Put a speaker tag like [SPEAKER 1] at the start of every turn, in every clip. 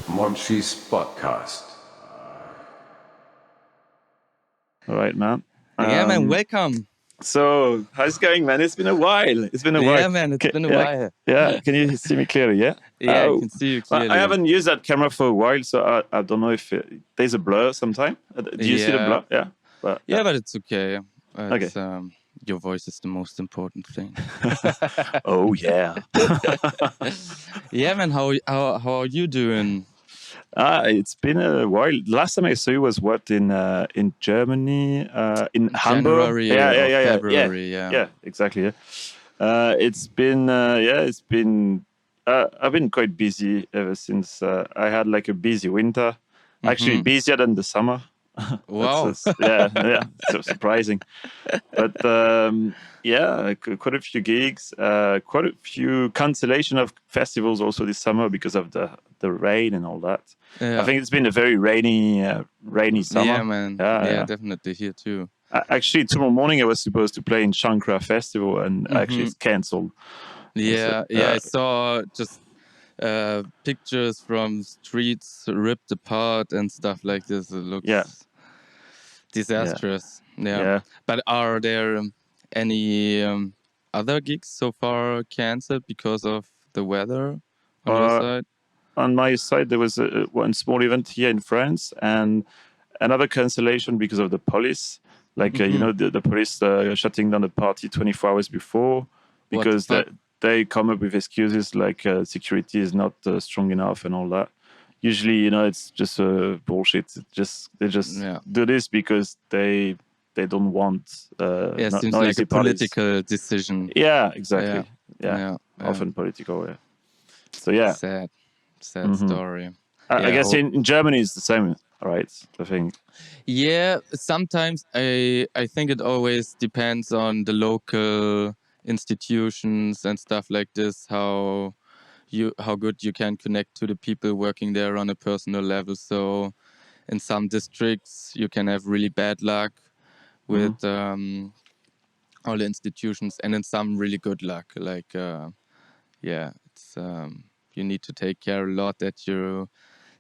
[SPEAKER 1] Monchi's podcast.
[SPEAKER 2] All right, man.
[SPEAKER 3] Yeah, man, welcome.
[SPEAKER 2] So, how's it going, man? It's been a while.
[SPEAKER 3] Yeah, man, it's been a while.
[SPEAKER 2] Yeah, can you see me clearly? Yeah?
[SPEAKER 3] Yeah, I can see you clearly.
[SPEAKER 2] I haven't used that camera for a while, so I don't know if there's a blur sometime. Do you see the blur? Yeah.
[SPEAKER 3] But it's okay. Your voice is the most important thing.
[SPEAKER 2] Oh, yeah.
[SPEAKER 3] Yeah, man, how are you doing?
[SPEAKER 2] It's been a while. Last time I saw you was in Germany, in Hamburg.
[SPEAKER 3] February.
[SPEAKER 2] Yeah, exactly. Yeah. It's been I've been quite busy ever since. I had like a busy winter, actually busier than the summer.
[SPEAKER 3] Wow.
[SPEAKER 2] So surprising. But quite a few gigs, quite a few cancellation of festivals also this summer because of the rain and all that.
[SPEAKER 3] Yeah.
[SPEAKER 2] I think it's been a very rainy summer.
[SPEAKER 3] Yeah, man. Yeah, definitely here too.
[SPEAKER 2] Actually, tomorrow morning I was supposed to play in Shankra Festival, and actually it's cancelled.
[SPEAKER 3] I saw just pictures from streets ripped apart and stuff like this. It looks disastrous. Yeah. But are there any other gigs so far cancelled because of the weather on your side?
[SPEAKER 2] On my side, there was one small event here in France, and another cancellation because of the police. Like, the police shutting down the party 24 hours before because they come up with excuses like security is not strong enough and all that. Usually, it's just bullshit. They just do this because they don't want
[SPEAKER 3] it seems like a political decision.
[SPEAKER 2] Yeah, exactly. Yeah. Often political, yeah. So, yeah.
[SPEAKER 3] Sad story.
[SPEAKER 2] I guess in Germany it's the same, right? I think.
[SPEAKER 3] Yeah, sometimes I think it always depends on the local institutions and stuff like this, how good you can connect to the people working there on a personal level. So in some districts you can have really bad luck with all the institutions, and in some really good luck. Like it's you need to take care a lot that you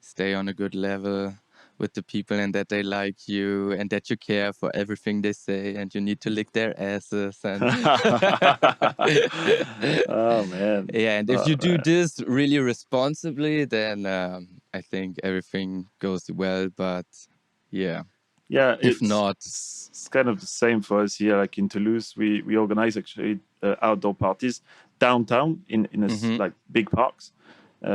[SPEAKER 3] stay on a good level with the people and that they like you and that you care for everything they say and you need to lick their asses. And
[SPEAKER 2] oh, man.
[SPEAKER 3] Yeah, and if you do this really responsibly, then I think everything goes well. But yeah, if not,
[SPEAKER 2] it's kind of the same for us here. Like in Toulouse, we organize actually outdoor parties downtown in like big parks.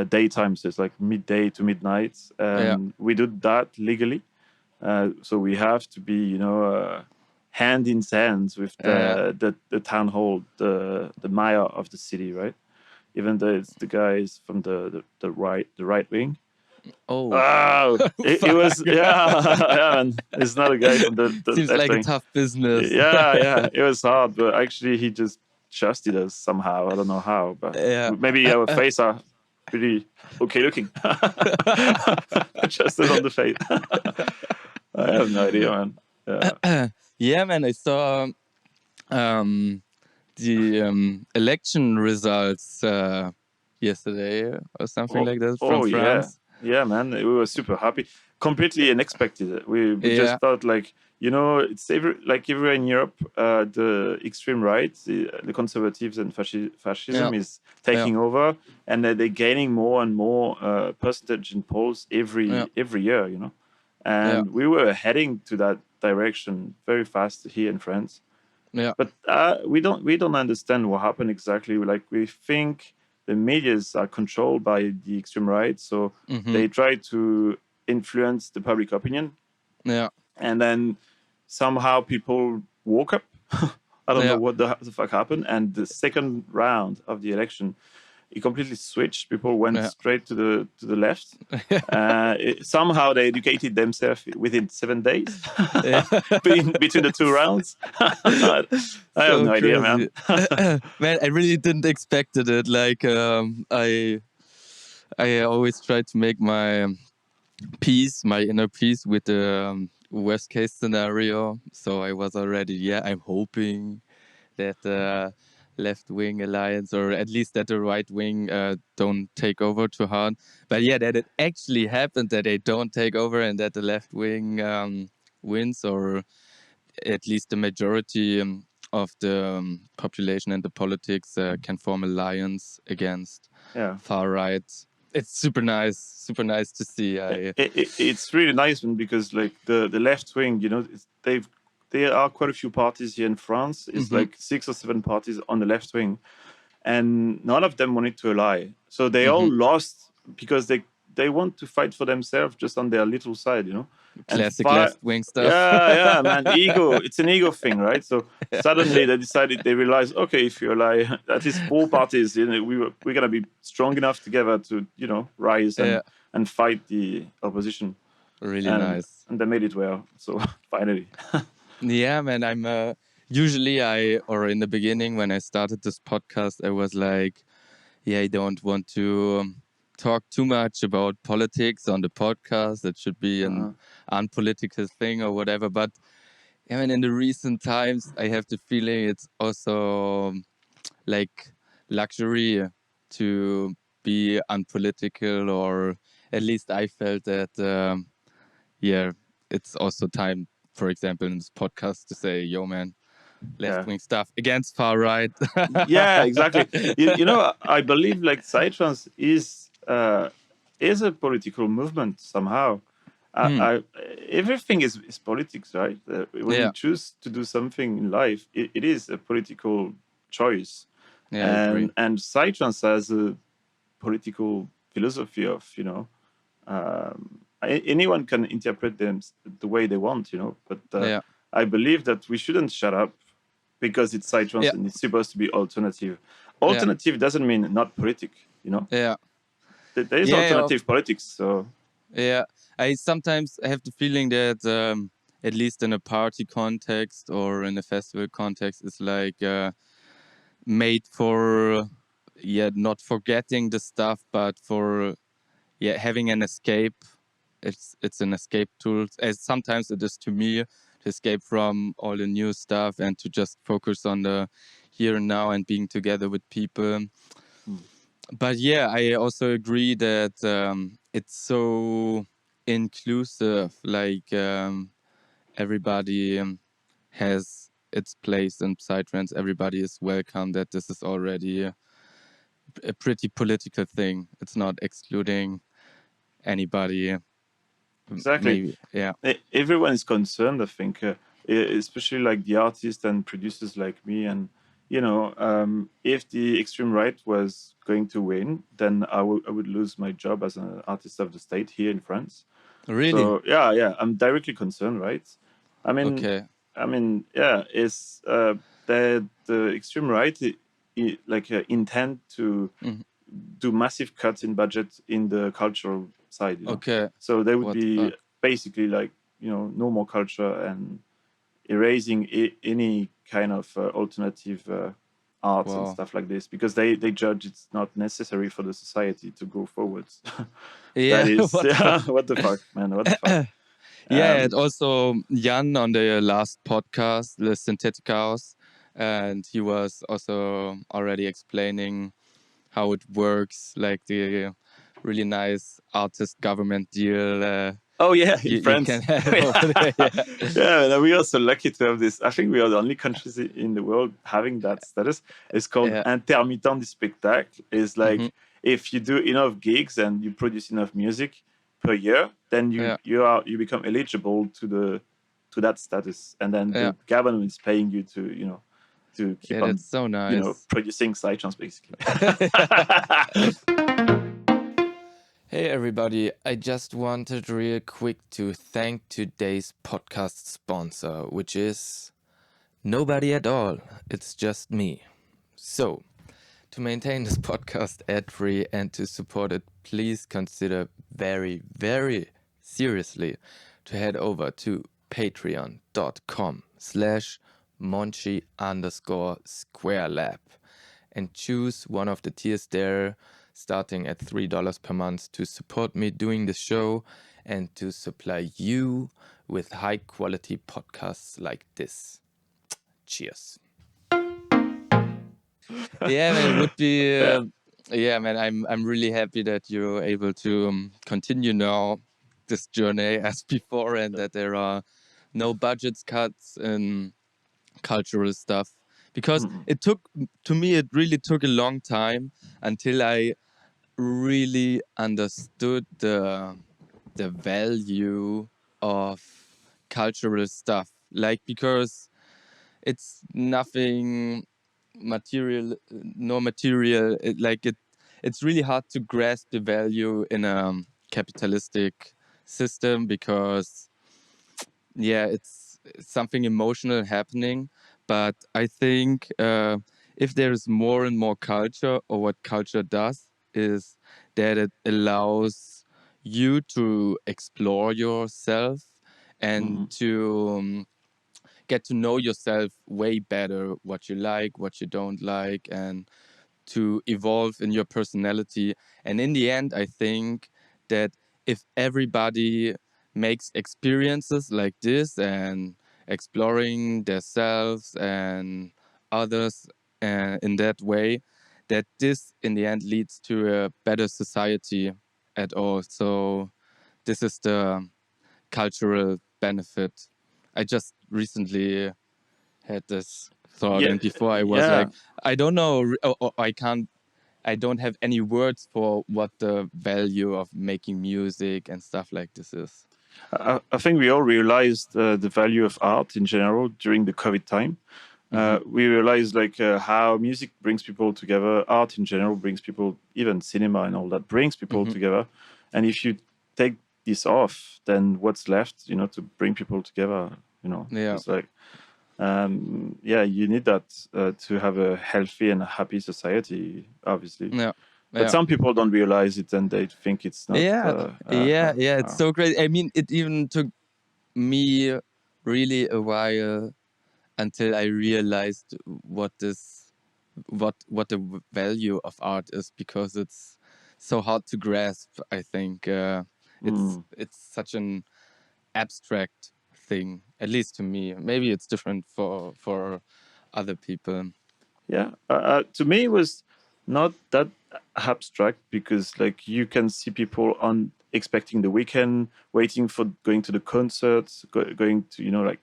[SPEAKER 2] Daytime, so it's like midday to midnight, and we do that legally. So we have to be, hand in hands with the town hall, the mayor of the city, right? Even though it's the guys from the right wing.
[SPEAKER 3] Oh,
[SPEAKER 2] it was and it's not a guy from the
[SPEAKER 3] seems
[SPEAKER 2] left
[SPEAKER 3] like
[SPEAKER 2] wing.
[SPEAKER 3] a tough business.
[SPEAKER 2] Yeah, it was hard, but actually he just trusted us somehow. I don't know how, but maybe our face are pretty okay looking. Just on the face. I have no idea, man.
[SPEAKER 3] Yeah, man. I saw the election results yesterday or something like that from France.
[SPEAKER 2] Yeah, man. We were super happy. Completely unexpected. We just thought like, it's everywhere in Europe, the extreme right, the conservatives and fascism is taking over, and they're gaining more and more percentage in polls every year, And we were heading to that direction very fast here in France.
[SPEAKER 3] Yeah.
[SPEAKER 2] But we don't understand what happened exactly. Like we think the medias are controlled by the extreme right, so they try to influence the public opinion.
[SPEAKER 3] Yeah.
[SPEAKER 2] And then somehow people woke up. I don't know what the fuck happened. And the second round of the election, it completely switched. People went straight to the left. Somehow they educated themselves within 7 days between the two rounds. I have no idea, man.
[SPEAKER 3] Man, I really didn't expect it. Like I always try to make my inner peace with the worst case scenario. So I was already, I'm hoping that left-wing alliance, or at least that the right wing don't take over too hard. But yeah, that it actually happened that they don't take over and that the left wing wins, or at least the majority of the population and the politics can form alliance against far right. It's super nice to see.
[SPEAKER 2] It's really nice because like the left wing, there are quite a few parties here in France. It's like 6 or 7 parties on the left wing, and none of them wanted to ally. So they all lost because they want to fight for themselves just on their little side,
[SPEAKER 3] Classic left wing stuff.
[SPEAKER 2] Yeah, man, ego. It's an ego thing, right? So suddenly they realized, okay, if you ally, that is 4 parties. We're gonna be strong enough together to rise and fight the opposition.
[SPEAKER 3] Really nice.
[SPEAKER 2] And they made it well. So finally.
[SPEAKER 3] Yeah, man. I'm usually in the beginning when I started this podcast, I was like, I don't want to talk too much about politics on the podcast. It should be an unpolitical thing or whatever. But in the recent times, I have the feeling it's also like luxury to be unpolitical, or at least I felt that. It's also time, for example, in this podcast to say, "Yo, man, left-wing stuff against far right."
[SPEAKER 2] Yeah, exactly. I believe like Psytrance is a political movement somehow. Everything is politics, right? When you choose to do something in life, it is a political choice.
[SPEAKER 3] Yeah, I agree.
[SPEAKER 2] And Psytrance has a political philosophy of anyone can interpret them the way they want, but I believe that we shouldn't shut up because it's Psytrance and it's supposed to be alternative. Alternative doesn't mean not politic,
[SPEAKER 3] Yeah.
[SPEAKER 2] There is alternative politics, so...
[SPEAKER 3] Yeah, I sometimes have the feeling that at least in a party context or in a festival context, it's like made for not forgetting the stuff, but for having an escape. It's an escape tool, as sometimes it is to me, to escape from all the new stuff and to just focus on the here and now and being together with people. But I also agree that it's so inclusive, like everybody has its place in Psytrance, everybody is welcome, that this is already a pretty political thing. It's not excluding anybody.
[SPEAKER 2] Exactly.
[SPEAKER 3] Maybe,
[SPEAKER 2] everyone is concerned, I think, especially like the artists and producers like me. And if the extreme right was going to win, then I would lose my job as an artist of the state here in France.
[SPEAKER 3] Really?
[SPEAKER 2] So I'm directly concerned, right? I mean, it's the extreme right intend to do massive cuts in budget in the cultural side.
[SPEAKER 3] Okay.
[SPEAKER 2] So they would be basically like no more culture and erasing any kind of alternative arts and stuff like this, because they judge it's not necessary for the society to go forwards.
[SPEAKER 3] Yeah.
[SPEAKER 2] That is what the fuck, man? What the fuck?
[SPEAKER 3] And also Jan on the last podcast, the Synthetic House, and he was also already explaining how it works, like the really nice artist government deal.
[SPEAKER 2] In France.
[SPEAKER 3] You can have over there,
[SPEAKER 2] we are so lucky to have this. I think we are the only countries in the world having that status. It's called intermittent du spectacle. It's like if you do enough gigs and you produce enough music per year, then you become eligible to that status, and then the government is paying you to keep on
[SPEAKER 3] that's so nice.
[SPEAKER 2] Producing Psytrance basically.
[SPEAKER 3] Hey everybody, I just wanted real quick to thank today's podcast sponsor, which is nobody at all. It's just me. So, to maintain this podcast ad-free and to support it, please consider very, very seriously to head over to patreon.com/Monchi_SquareLab and choose one of the tiers there, starting at $3 per month, to support me doing the show and to supply you with high quality podcasts like this. Cheers. Yeah, man, it would be. Yeah, man, I'm really happy that you're able to continue now this journey as before, and that there are no budgets cuts and cultural stuff. Because it took, to me, it really took a long time until I really understood the value of cultural stuff. Like, because it's nothing material, no material. It's really hard to grasp the value in a capitalistic system, because it's something emotional happening. But I think if there is more and more culture, or what culture does is that it allows you to explore yourself and to get to know yourself way better, what you like, what you don't like, and to evolve in your personality. And in the end, I think that if everybody makes experiences like this and exploring themselves and others in that way, that this in the end leads to a better society at all. So this is the cultural benefit. I just recently had this thought,
[SPEAKER 2] Yeah,
[SPEAKER 3] and before I was
[SPEAKER 2] yeah.
[SPEAKER 3] like, I don't know, or I don't have any words for what the value of making music and stuff like this is.
[SPEAKER 2] I think we all realized the value of art in general during the COVID time. We realized like how music brings people together, art in general brings people, even cinema and all that brings people together. And if you take this off, then what's left, to bring people together,
[SPEAKER 3] Yeah,
[SPEAKER 2] it's like, you need that to have a healthy and happy society, obviously.
[SPEAKER 3] yeah,
[SPEAKER 2] But
[SPEAKER 3] yeah,
[SPEAKER 2] some people don't realize it and they think it's not.
[SPEAKER 3] yeah, yeah. It's so great. I mean, it even took me really a while until I realized what the value of art is, because it's so hard to grasp. I think it's such an abstract thing, at least to me. Maybe it's different for other people.
[SPEAKER 2] Yeah, to me, it was not that abstract because, like, you can see people on expecting the weekend, waiting for going to the concerts, going to,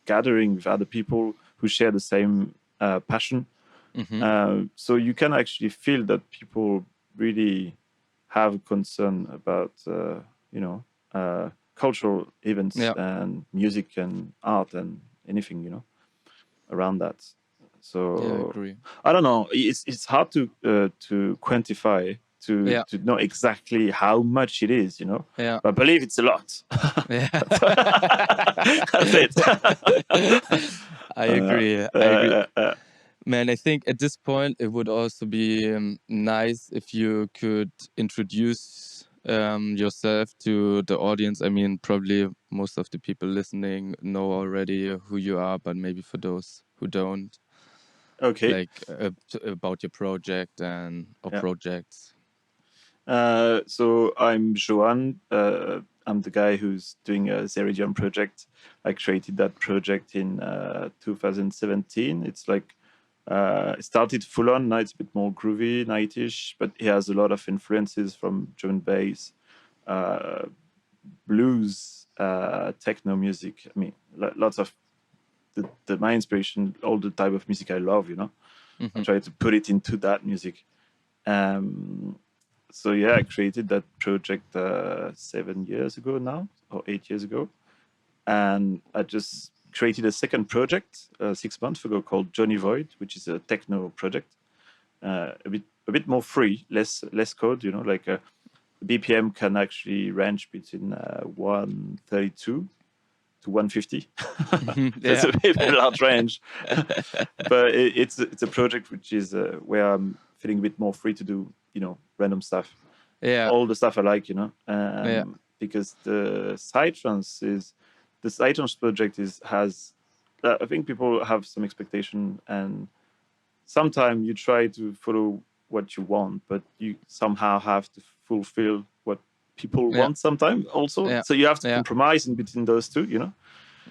[SPEAKER 2] gathering with other people who share the same passion. So you can actually feel that people really have concern about, cultural events
[SPEAKER 3] Yeah,
[SPEAKER 2] and music and art and anything, around that.
[SPEAKER 3] yeah, I
[SPEAKER 2] So
[SPEAKER 3] agree.
[SPEAKER 2] I don't know. It's hard to quantify to
[SPEAKER 3] Yeah,
[SPEAKER 2] to know exactly how much it is,
[SPEAKER 3] yeah,
[SPEAKER 2] But I believe it's a lot.
[SPEAKER 3] yeah.
[SPEAKER 2] That's it.
[SPEAKER 3] I agree. I agree. Man, I think at this point it would also be nice if you could introduce yourself to the audience. I mean, probably most of the people listening know already who you are, but maybe for those who don't,
[SPEAKER 2] Okay.
[SPEAKER 3] like about your project and or
[SPEAKER 2] Yeah.
[SPEAKER 3] projects.
[SPEAKER 2] So I'm Joan. I'm the guy who's doing a Zeridium project. I created that project in 2017. It's like it started full on. Now it's a bit more groovy, nightish, but it has a lot of influences from drum and bass, blues, techno music. I mean, lots of my inspiration, all the type of music I love. I try to put it into that music. Um, so yeah, I created that project 7 years ago now, or 8 years ago, and I just created a second project 6 months ago called Johnny Void, which is a techno project, a bit more free, less code. Like BPM can actually range between 132 to 150. That's
[SPEAKER 3] Yeah,
[SPEAKER 2] a bit of a large range, but it's a project which is where I'm feeling a bit more free to do random stuff,
[SPEAKER 3] yeah,
[SPEAKER 2] all the stuff I like,
[SPEAKER 3] yeah,
[SPEAKER 2] because the Psytrance project has I think people have some expectation, and sometimes you try to follow what you want, but you somehow have to fulfill what people
[SPEAKER 3] yeah,
[SPEAKER 2] want sometimes also.
[SPEAKER 3] yeah,
[SPEAKER 2] So you have to
[SPEAKER 3] yeah,
[SPEAKER 2] compromise in between those two.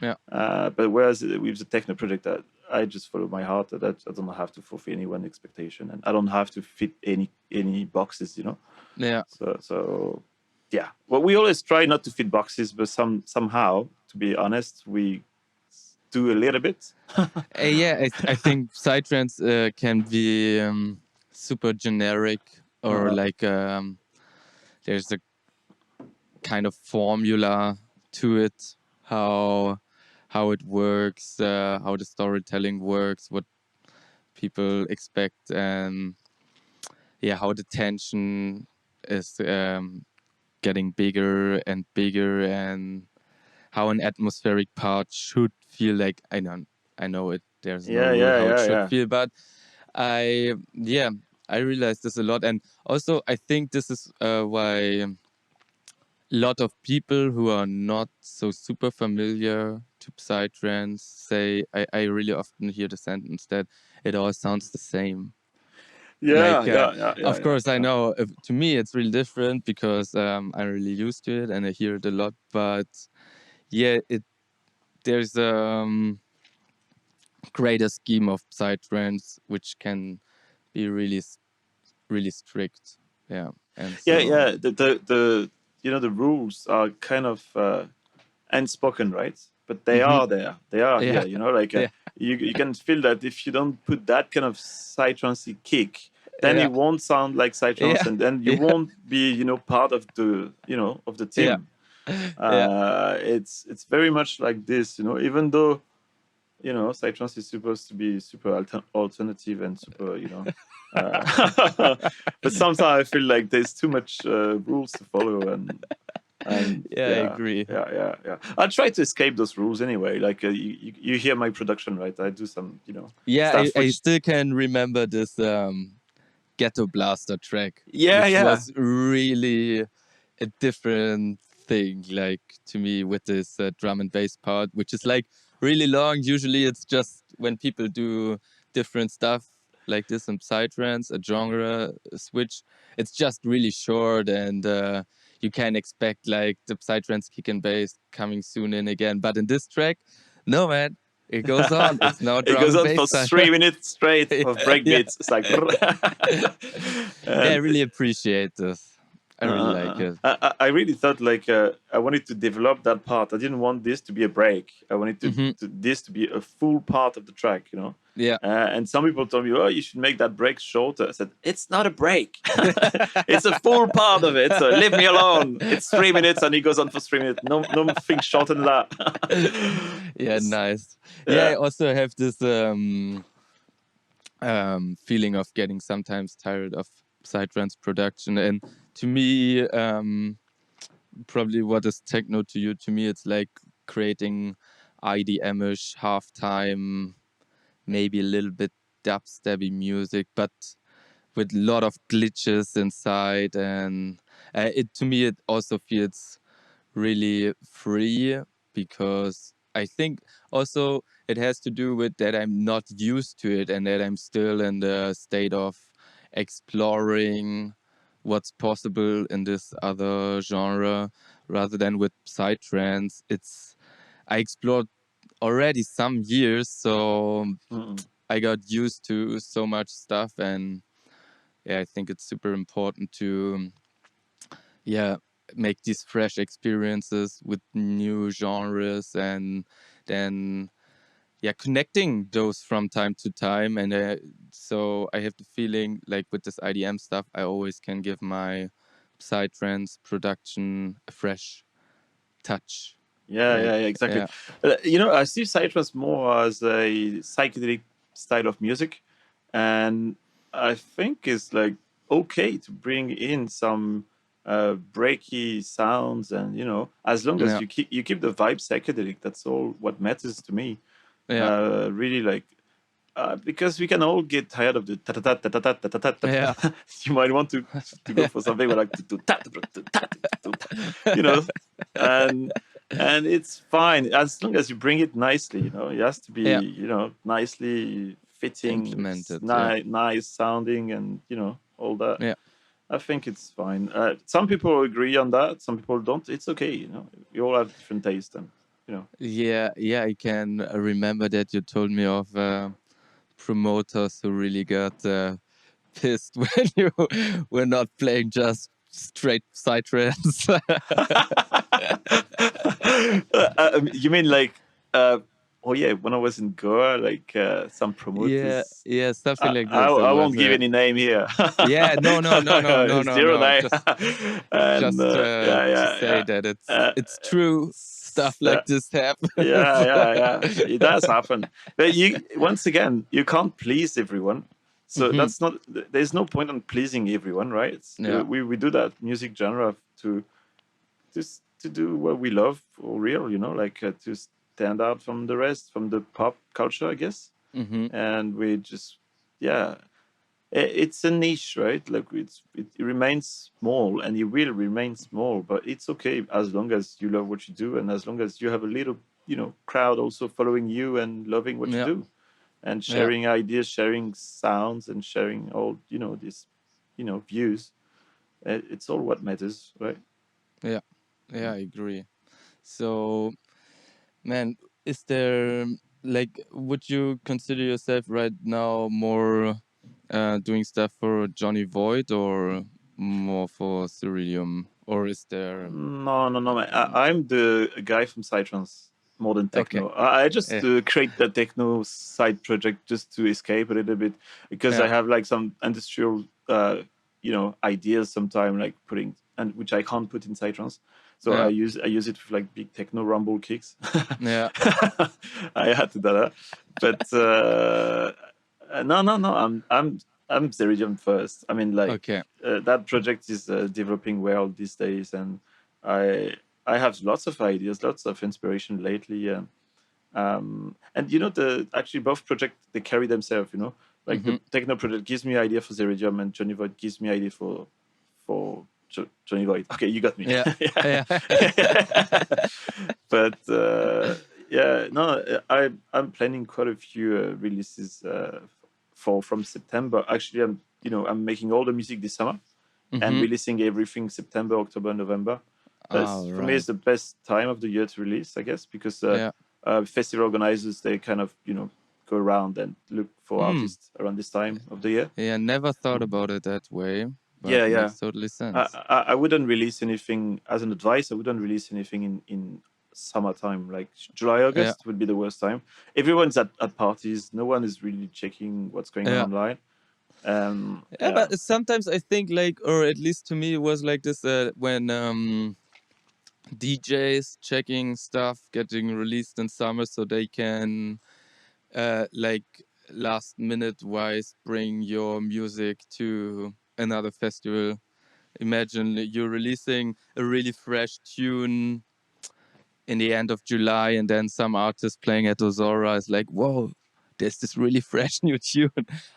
[SPEAKER 3] yeah,
[SPEAKER 2] But whereas with the techno project, I just follow my heart. That I don't have to fulfill anyone's expectation, and I don't have to fit any boxes, you know.
[SPEAKER 3] Yeah.
[SPEAKER 2] So yeah. Well, we always try not to fit boxes, but somehow, to be honest, we do a little bit.
[SPEAKER 3] Yeah, I think Psytrance can be super generic, or like there's a kind of formula to it, how it works, how the storytelling works, what people expect, and yeah, how the tension is getting bigger and bigger, and how an atmospheric part should feel like. I know it. There's no rule how it should feel, but yeah, I realized this a lot, and also I think this is why a lot of people who are not so super familiar to Psytrance say, I really often hear the sentence that it all sounds the same. Of course, I know to me it's really different because I'm really used to it and I hear it a lot. But yeah, there's a greater scheme of Psytrance which can be really strict. Yeah, and so
[SPEAKER 2] The the rules are kind of unspoken, right? But they are there. They are
[SPEAKER 3] yeah,
[SPEAKER 2] here. You know, like
[SPEAKER 3] yeah,
[SPEAKER 2] you can feel that if you don't put that kind of psytrancey kick, then
[SPEAKER 3] yeah,
[SPEAKER 2] it won't sound like psytrance,
[SPEAKER 3] yeah,
[SPEAKER 2] and then you
[SPEAKER 3] yeah,
[SPEAKER 2] won't be part of the of the
[SPEAKER 3] yeah,
[SPEAKER 2] team.
[SPEAKER 3] yeah.
[SPEAKER 2] It's very much like this. Even though psytrance is supposed to be super alternative and super but sometimes I feel like there's too much rules to follow, and
[SPEAKER 3] Yeah, I agree.
[SPEAKER 2] yeah. I try to escape those rules anyway. Like you hear my production, right? I do some
[SPEAKER 3] Yeah,
[SPEAKER 2] stuff
[SPEAKER 3] I
[SPEAKER 2] which
[SPEAKER 3] still can remember this Ghetto Blaster track, which
[SPEAKER 2] yeah
[SPEAKER 3] was really a different thing, like to me, with this drum and bass part, which is like really long. Usually, it's just when people do different stuff like this in Psytrance, a genre switch. It's just really short, and you can expect like the Psytrance kick and bass coming soon in again. But in this track, no man, it goes on. It's now
[SPEAKER 2] it
[SPEAKER 3] drum
[SPEAKER 2] goes
[SPEAKER 3] and
[SPEAKER 2] on for
[SPEAKER 3] bass time.
[SPEAKER 2] 3 minutes straight of
[SPEAKER 3] Yeah.
[SPEAKER 2] breakbeats. It's like
[SPEAKER 3] Yeah, I
[SPEAKER 2] and
[SPEAKER 3] really appreciate this. I really like it.
[SPEAKER 2] I really thought like I wanted to develop that part. I didn't want this to be a break. I wanted this to be a full part of the track,
[SPEAKER 3] Yeah.
[SPEAKER 2] And some people told me, "Oh, you should make that break shorter." I said, "It's not a break. It's a full part of it. So leave me alone. It's 3 minutes, and it goes on for 3 minutes. No, nothing shorter than that."
[SPEAKER 3] Yeah, nice. Yeah, I also have this feeling of getting sometimes tired of Psytrance production, and to me, probably what is techno to you, to me it's like creating IDM-ish halftime, maybe a little bit dubstepy music, but with a lot of glitches inside, and it to me it also feels really free, because I think also it has to do with that I'm not used to it and that I'm still in the state of exploring what's possible in this other genre, rather than with psytrance. It's I explored already some years, so I got used to so much stuff, and yeah, I think it's super important to make these fresh experiences with new genres, and then connecting those from time to time. And so I have the feeling like with this IDM stuff, I always can give my psytrance production a fresh touch.
[SPEAKER 2] Yeah, exactly.
[SPEAKER 3] Yeah,
[SPEAKER 2] I see psytrance more as a psychedelic style of music, and I think it's like okay to bring in some breaky sounds, and as long as
[SPEAKER 3] yeah,
[SPEAKER 2] you keep the vibe psychedelic, that's all what matters to me.
[SPEAKER 3] yeah,
[SPEAKER 2] Really, like because we can all get tired of the ta ta ta ta ta ta ta ta
[SPEAKER 3] yeah.
[SPEAKER 2] ta. You might want to go for something like you know, and it's fine as long as you bring it nicely. It has to be
[SPEAKER 3] Yeah,
[SPEAKER 2] nicely fitting,
[SPEAKER 3] implemented. Yeah,
[SPEAKER 2] nice sounding, and all that.
[SPEAKER 3] yeah.
[SPEAKER 2] I think it's fine. Some people agree on that. Some people don't. It's okay. We all have different taste. And
[SPEAKER 3] Yeah, I can remember that you told me of promoters who really got pissed when you were not playing just straight psytrance.
[SPEAKER 2] You mean like, oh yeah, when I was in Goa, like some promoters.
[SPEAKER 3] Yeah, something like
[SPEAKER 2] I
[SPEAKER 3] this. It
[SPEAKER 2] I
[SPEAKER 3] was
[SPEAKER 2] won't give any name here.
[SPEAKER 3] yeah,
[SPEAKER 2] Zero
[SPEAKER 3] no.
[SPEAKER 2] name. And
[SPEAKER 3] Just to
[SPEAKER 2] yeah,
[SPEAKER 3] say
[SPEAKER 2] yeah.
[SPEAKER 3] that
[SPEAKER 2] Uh,
[SPEAKER 3] it's true. Stuff
[SPEAKER 2] yeah,
[SPEAKER 3] like this happens.
[SPEAKER 2] yeah. It does happen. But you, once again, you can't please everyone. So
[SPEAKER 3] Hmm.
[SPEAKER 2] that's not. There's no point on pleasing everyone, right?
[SPEAKER 3] Yeah,
[SPEAKER 2] We do that music genre to just to do what we love for real, like to stand out from the rest, from the pop culture, I guess.
[SPEAKER 3] hmm,
[SPEAKER 2] And we just, yeah, it's a niche, right? Like it remains small, and it will remain small, but it's okay as long as you love what you do, and as long as you have a little, crowd also following you and loving what you
[SPEAKER 3] yeah,
[SPEAKER 2] do, and
[SPEAKER 3] yeah,
[SPEAKER 2] sharing ideas, sharing sounds, and sharing all, these, views. It's all what matters, right?
[SPEAKER 3] yeah, yeah. I agree. So, man, is there like, would you consider yourself right now more doing stuff for Johnny Void or more for Zeridium? Or is there.
[SPEAKER 2] No. I'm the guy from Psytrance more than
[SPEAKER 3] Okay.
[SPEAKER 2] techno. I just
[SPEAKER 3] Yeah.
[SPEAKER 2] create the techno side project just to escape a little bit, because I
[SPEAKER 3] Yeah.
[SPEAKER 2] have like some industrial, ideas sometime, like putting, and which I can't put in Psytrance. So I
[SPEAKER 3] Yeah.
[SPEAKER 2] use it for like big techno rumble kicks.
[SPEAKER 3] Yeah.
[SPEAKER 2] I had to do that, but no. I'm Zeridium first. I mean, like
[SPEAKER 3] Okay.
[SPEAKER 2] that project is developing well these days, and I I have lots of ideas, lots of inspiration lately, and the actually both projects they carry themselves. Like
[SPEAKER 3] Mm-hmm.
[SPEAKER 2] the techno project gives me idea for Zeridium, and Johnny Void gives me idea for Johnny Void. Okay, you got me.
[SPEAKER 3] Yeah.
[SPEAKER 2] Yeah.
[SPEAKER 3] Yeah.
[SPEAKER 2] But yeah, no, I'm planning quite a few releases for from September. Actually, I'm making all the music this summer and
[SPEAKER 3] Mm-hmm.
[SPEAKER 2] releasing everything September, October, November. That's
[SPEAKER 3] Oh,
[SPEAKER 2] for me
[SPEAKER 3] right.
[SPEAKER 2] is the best time of the year to release, I guess, because
[SPEAKER 3] Yeah.
[SPEAKER 2] festival organizers they kind of go around and look for
[SPEAKER 3] Hmm.
[SPEAKER 2] artists around this time of the year.
[SPEAKER 3] Yeah. Never thought about it that way, but
[SPEAKER 2] Yeah.
[SPEAKER 3] makes totally
[SPEAKER 2] I,
[SPEAKER 3] sense.
[SPEAKER 2] I wouldn't release anything as an advice. I wouldn't release anything in summertime, like July,
[SPEAKER 3] Yeah.
[SPEAKER 2] August would be the worst time. Everyone's at parties. No one is really checking what's going on
[SPEAKER 3] Yeah.
[SPEAKER 2] online.
[SPEAKER 3] Yeah,
[SPEAKER 2] Yeah,
[SPEAKER 3] but sometimes I think like, or at least to me, it was like this when DJs checking stuff getting released in summer so they can like last minute wise bring your music to another festival. Imagine you're releasing a really fresh tune in the end of July, and then some artist playing at Ozora is like, whoa, there's this really fresh new tune.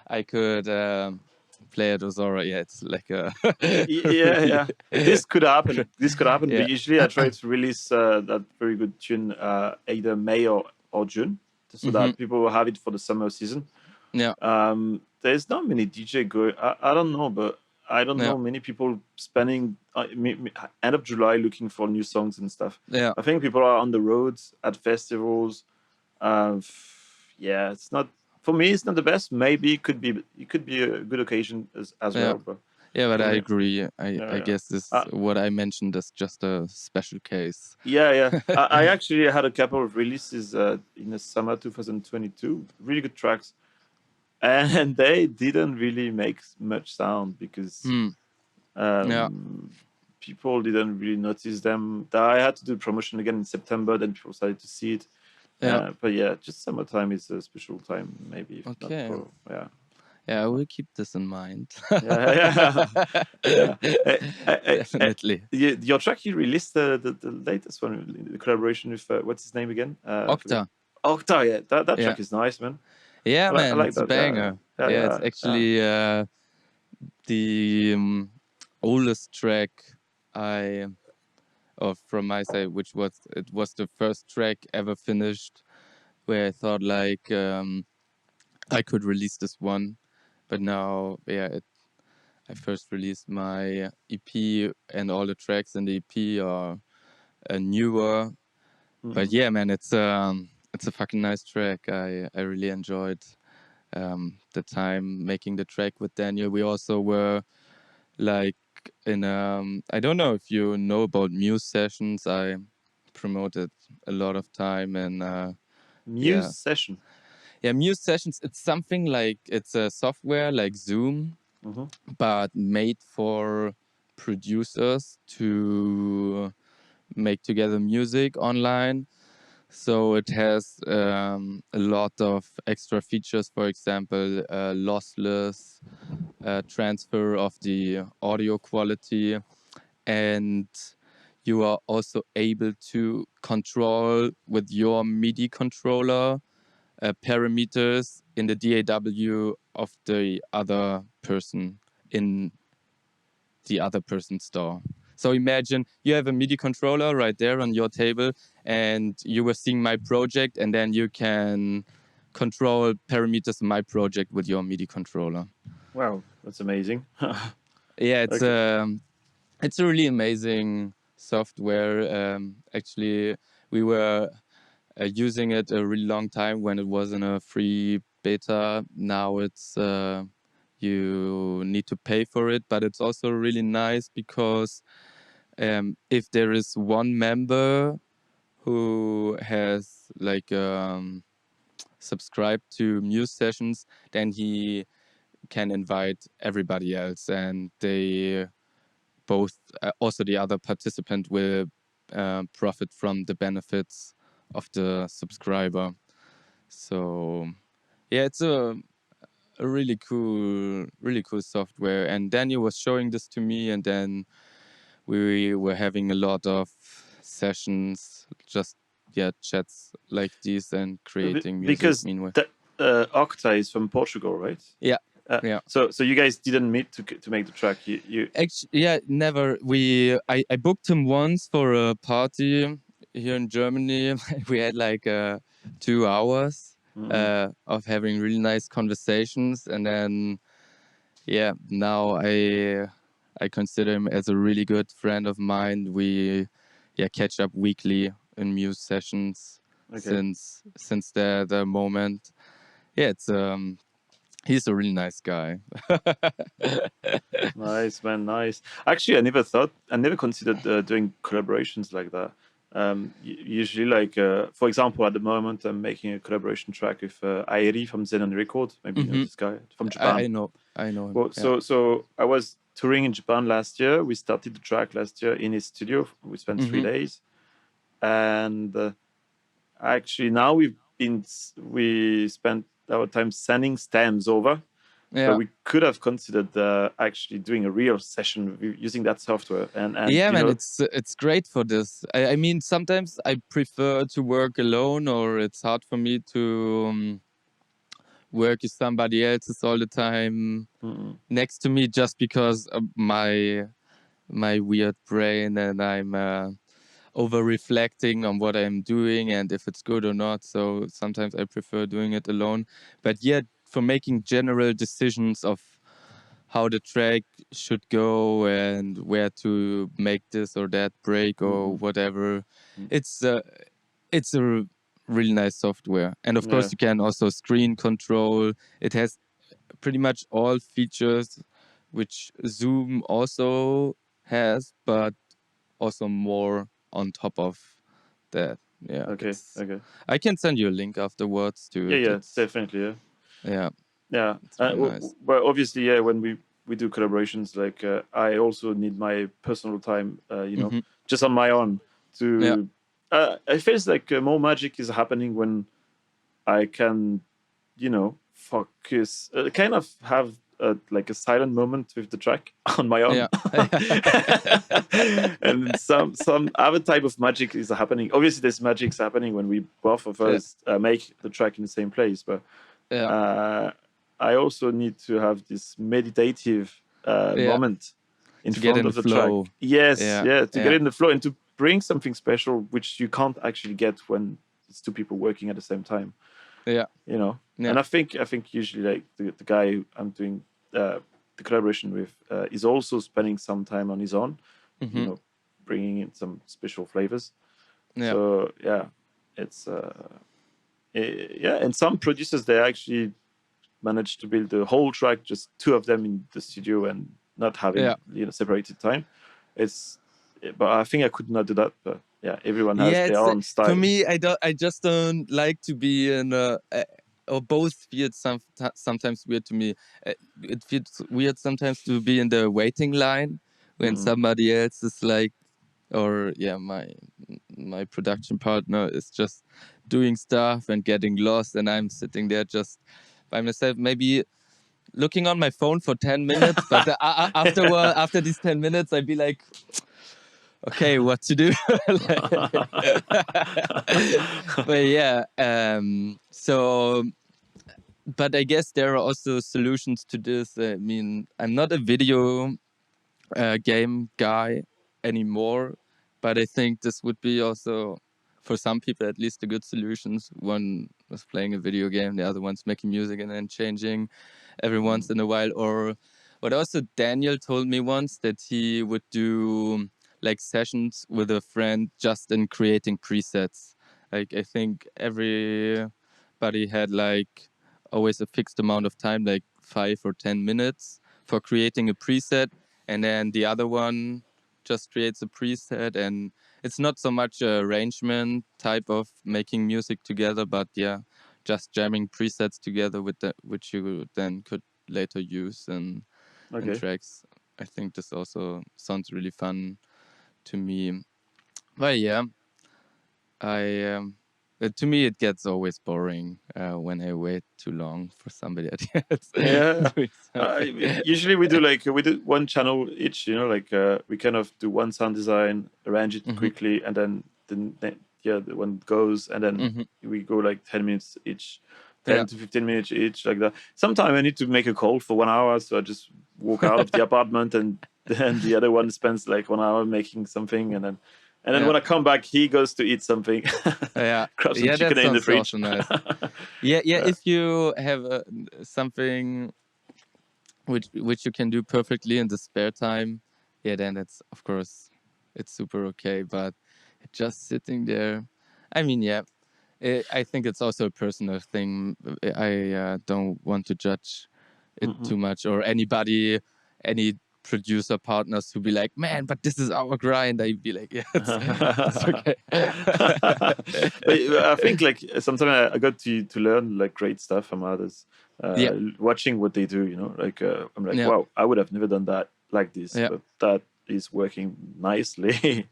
[SPEAKER 3] I could play at Ozora. Yeah, it's like a really,
[SPEAKER 2] yeah. This could happen. This could happen. But
[SPEAKER 3] yeah,
[SPEAKER 2] usually, I try to release that very good tune either May or June, so
[SPEAKER 3] hmm,
[SPEAKER 2] that people will have it for the summer season.
[SPEAKER 3] yeah,
[SPEAKER 2] There's not many DJ going. I don't know, but I don't
[SPEAKER 3] yeah,
[SPEAKER 2] know many people spending end of July looking for new songs and stuff.
[SPEAKER 3] yeah,
[SPEAKER 2] I think people are on the roads at festivals. Yeah, it's not for me. It's not the best. Maybe it could be a good occasion as
[SPEAKER 3] yeah.
[SPEAKER 2] well, but
[SPEAKER 3] Yeah, but
[SPEAKER 2] for
[SPEAKER 3] I
[SPEAKER 2] me,
[SPEAKER 3] agree. I
[SPEAKER 2] yeah.
[SPEAKER 3] guess this what I mentioned is just a special case.
[SPEAKER 2] Yeah. I actually had a couple of releases in the summer 2022. Really good tracks, and they didn't really make much sound because
[SPEAKER 3] Hmm. Yeah.
[SPEAKER 2] people didn't really notice them. I had to do promotion again in September. Then people started to see it.
[SPEAKER 3] Yeah.
[SPEAKER 2] But yeah, just summertime is a special time, maybe if not
[SPEAKER 3] Okay.
[SPEAKER 2] for yeah.
[SPEAKER 3] Yeah, I will keep this in mind.
[SPEAKER 2] Yeah. Yeah.
[SPEAKER 3] Definitely.
[SPEAKER 2] Your track you released the latest one, the collaboration with what's his name again? I forgot.
[SPEAKER 3] Octa.
[SPEAKER 2] Octa, yeah. That
[SPEAKER 3] Yeah.
[SPEAKER 2] track is nice, man.
[SPEAKER 3] Yeah,
[SPEAKER 2] I
[SPEAKER 3] man,
[SPEAKER 2] like
[SPEAKER 3] it's a
[SPEAKER 2] that. Yeah.
[SPEAKER 3] banger. Yeah, it's actually the oldest track I, or from my side, which was it was the first track ever finished where I thought like I could release this one, but now yeah, I first released my EP and all the tracks in the EP are newer, But yeah, man, it's a fucking nice track. I really enjoyed the time making the track with Daniel. We also were like in I don't know if you know about Muse sessions. I promoted a lot of time and
[SPEAKER 2] Muse
[SPEAKER 3] yeah.
[SPEAKER 2] session.
[SPEAKER 3] Yeah, Muse sessions, it's something like it's a software like Zoom, but made for producers to make together music online. So it has a lot of extra features, for example, lossless transfer of the audio quality, and you are also able to control with your MIDI controller parameters in the DAW of the other person in the other person's store. So imagine you have a MIDI controller right there on your table, and you were seeing my project, and then you can control parameters in my project with your MIDI controller.
[SPEAKER 2] Wow, that's amazing.
[SPEAKER 3] Yeah,
[SPEAKER 2] Okay.
[SPEAKER 3] it's a really amazing software. Actually, we were using it a really long time when it was in a free beta. Now it's you need to pay for it, but it's also really nice because if there is one member who has like subscribed to Muse sessions, then he can invite everybody else, and they both also the other participant will profit from the benefits of the subscriber. So yeah, it's a really cool software. And Daniel was showing this to me, and then we were having a lot of sessions, just chats like these, and creating music
[SPEAKER 2] Because
[SPEAKER 3] meanwhile.
[SPEAKER 2] Octa is from Portugal, right?
[SPEAKER 3] Yeah. Yeah.
[SPEAKER 2] So you guys didn't meet to make the track. You
[SPEAKER 3] Actually, yeah, never. I booked him once for a party here in Germany. We had like 2 hours of having really nice conversations, and then now I consider him as a really good friend of mine. We catch up weekly in Muse sessions since the moment. Yeah, it's he's a really nice guy.
[SPEAKER 2] Nice, man, nice. Actually, I never considered doing collaborations like that. Usually, like for example, at the moment, I'm making a collaboration track with Airi from Sahman Records. Maybe you know this guy from Japan.
[SPEAKER 3] I know him.
[SPEAKER 2] Well, so I was touring in Japan last year. We started the track last year in his studio. We spent 3 days, and actually now we spent our time sending stems over.
[SPEAKER 3] Yeah.
[SPEAKER 2] But we could have considered actually doing a real session using that software. And
[SPEAKER 3] yeah, man,
[SPEAKER 2] know,
[SPEAKER 3] it's great for this. I mean, sometimes I prefer to work alone, or it's hard for me to work with somebody else's all the time next to me, just because of my weird brain, and I'm over reflecting on what I'm doing and if it's good or not. So sometimes I prefer doing it alone. But yet, for making general decisions of how the track should go and where to make this or that break or whatever, it's a really nice software. And of course, you can also screen control. It has pretty much all features which Zoom also has, but also more on top of that. Yeah.
[SPEAKER 2] Okay.
[SPEAKER 3] I can send you a link afterwards to it.
[SPEAKER 2] Yeah, definitely. Yeah.
[SPEAKER 3] It's really nice.
[SPEAKER 2] Well, obviously, yeah. When we do collaborations, like I also need my personal time. Just on my own to. It feels like more magic is happening when I can, focus, kind of have like a silent moment with the track on my own. And some other type of magic is happening. Obviously, there's magic happening when we both of us make the track in the same place. But I also need to have this meditative moment in front of the
[SPEAKER 3] flow.
[SPEAKER 2] track. Yes, to get in the flow and to bring something special, which you can't actually get when it's two people working at the same time. And I think usually like the guy I'm doing the collaboration with is also spending some time on his own, bringing in some special flavors. So yeah, it's and some producers, they actually managed to build the whole track, just two of them in the studio and not having separated time. But I think I could not do that. But yeah, everyone has their
[SPEAKER 3] it's
[SPEAKER 2] own style.
[SPEAKER 3] for me. I just don't like to be in or both feels sometimes weird to me. It feels weird sometimes to be in the waiting line when somebody else is like, or my production partner is just doing stuff and getting lost, and I'm sitting there just by myself, maybe looking on my phone for 10 minutes, but after these 10 minutes I'd be like, okay, what to do? But yeah, so but I guess there are also solutions to this. I mean, I'm not a video game guy anymore, but I think this would be also, for some people at least, a good solutions. One was playing a video game, the other one's making music and then changing every once in a while. Or what also Daniel told me once, that he would do like sessions with a friend just in creating presets. Like I think everybody had like always a fixed amount of time, like 5 or 10 minutes for creating a preset, and then the other one just creates a preset, and it's not so much a arrangement type of making music together, but yeah, just jamming presets together with which you then could later use in tracks. I think this also sounds really fun to me. But yeah, I to me it gets always boring when I wait too long for somebody else.
[SPEAKER 2] Usually we do one channel each, like we kind of do one sound design, arrange it quickly, and then the one goes, and then we go like 10 minutes each, 10 to 15 minutes each, like that. Sometimes I need to make a call for 1 hour, so I just walk out of the apartment, and then the other one spends like 1 hour making something, and then when I come back, he goes to eat something. Grab some chicken in the fridge.
[SPEAKER 3] Also nice. If you have something which you can do perfectly in the spare time, then it's, of course, it's super okay. But just sitting there, I mean, I think it's also a personal thing. I don't want to judge it too much, or any producer partners who be like, man, but this is our grind. I'd be like, yeah, it's okay.
[SPEAKER 2] But I think like sometimes I got to learn like great stuff from others, watching what they do, like I'm like, wow, I would have never done that like this, but that is working nicely.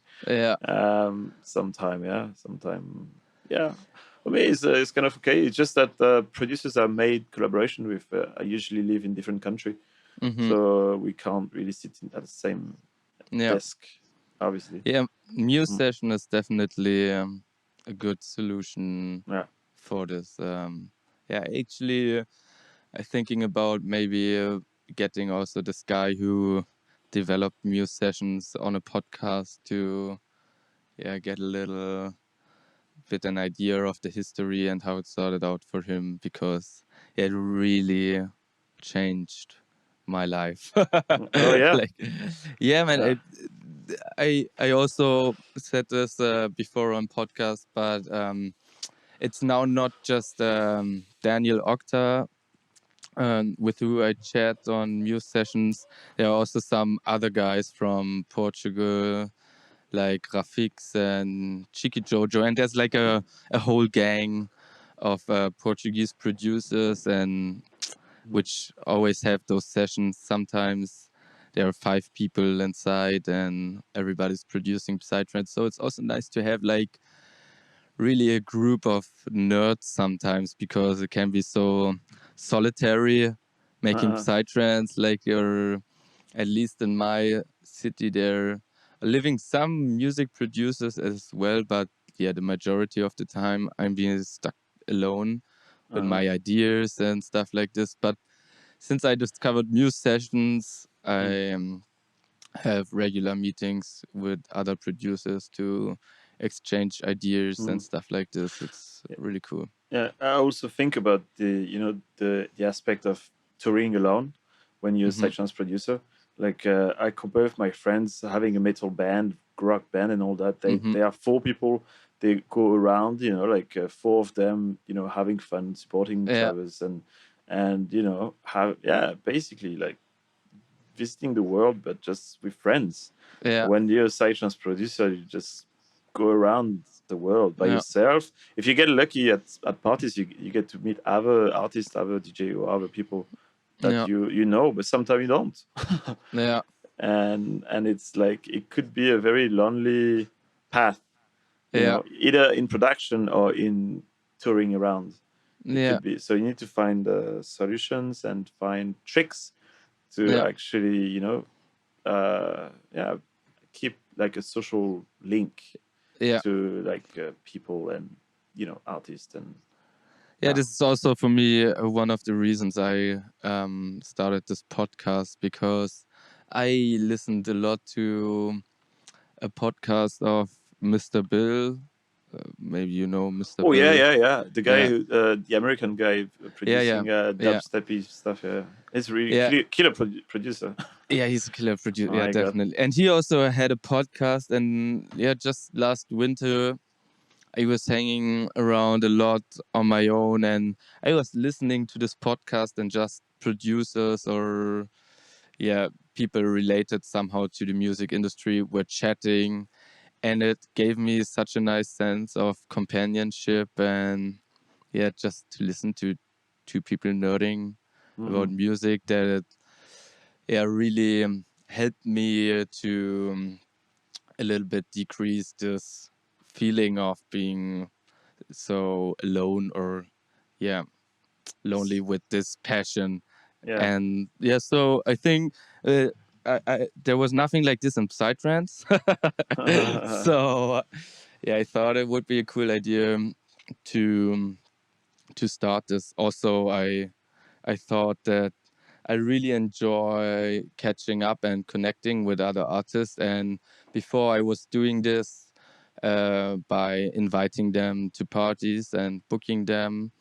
[SPEAKER 2] Sometime. For me, it's kind of okay. It's just that producers I made collaboration with, I usually live in different country, so we can't really sit at the same desk, obviously.
[SPEAKER 3] Muse session is definitely a good solution for this. Actually, I'm thinking about maybe getting also this guy who developed Muse sessions on a podcast to get a little bit an idea of the history and how it started out for him, because it really changed my life. Man. I also said this before on podcast, but it's now not just Daniel Octa with who I chat on Muse sessions. There are also some other guys from Portugal, like Rafix and Chiqui Jojo, and there's like a whole gang of Portuguese producers, and which always have those sessions. Sometimes there are 5 people inside and everybody's producing Psytrance, so it's also nice to have like really a group of nerds sometimes, because it can be so solitary making Psytrance. Like, you're, at least in my city, there are living some music producers as well, but the majority of the time I'm being stuck alone with my ideas and stuff like this. But since I discovered Muse sessions, I have regular meetings with other producers to exchange ideas and stuff like this. It's really cool.
[SPEAKER 2] Yeah, I also think about the aspect of touring alone when you're a Psytrance producer. Like I compare with my friends having a metal band, rock band, and all that. They are 4 people. they go around, like four of them, having fun, supporting each
[SPEAKER 3] Yeah.
[SPEAKER 2] other's, and basically like visiting the world, but just with friends.
[SPEAKER 3] Yeah.
[SPEAKER 2] When you're a Psytrance producer, you just go around the world by
[SPEAKER 3] Yeah.
[SPEAKER 2] yourself. If you get lucky at parties, you get to meet other artists, other DJ, or other people that
[SPEAKER 3] Yeah.
[SPEAKER 2] you know, but sometimes you don't.
[SPEAKER 3] Yeah.
[SPEAKER 2] And it's like it could be a very lonely path,
[SPEAKER 3] Yeah.
[SPEAKER 2] either in production or in touring around. It
[SPEAKER 3] Yeah.
[SPEAKER 2] could be. So you need to find solutions and find tricks to
[SPEAKER 3] Yeah.
[SPEAKER 2] actually, keep like a social link
[SPEAKER 3] Yeah.
[SPEAKER 2] to like people and artists and
[SPEAKER 3] Yeah, this is also for me one of the reasons I started this podcast, because I listened a lot to a podcast of Mr. Bill. Maybe you know Mr.
[SPEAKER 2] oh yeah,
[SPEAKER 3] Bill.
[SPEAKER 2] yeah, yeah, the guy
[SPEAKER 3] Yeah,
[SPEAKER 2] who the American guy
[SPEAKER 3] yeah, yeah,
[SPEAKER 2] producing
[SPEAKER 3] yeah,
[SPEAKER 2] dubsteppy stuff. Yeah, he's really
[SPEAKER 3] yeah.
[SPEAKER 2] killer producer.
[SPEAKER 3] Yeah, he's a killer
[SPEAKER 2] Oh
[SPEAKER 3] producer. Yeah,
[SPEAKER 2] my god.
[SPEAKER 3] definitely. And he also had a podcast. And yeah, just last winter, I was hanging around a lot on my own, and I was listening to this podcast, and just producers or people related somehow to the music industry were chatting, and it gave me such a nice sense of companionship, and just to listen to two people nerding about music, that it really helped me to a little bit decrease this feeling of being so alone, or lonely with this passion.
[SPEAKER 2] Yeah.
[SPEAKER 3] And so I think there was nothing like this in Psytrance. So I thought it would be a cool idea to start this. Also, I thought that I really enjoy catching up and connecting with other artists. And before, I was doing this by inviting them to parties and booking them.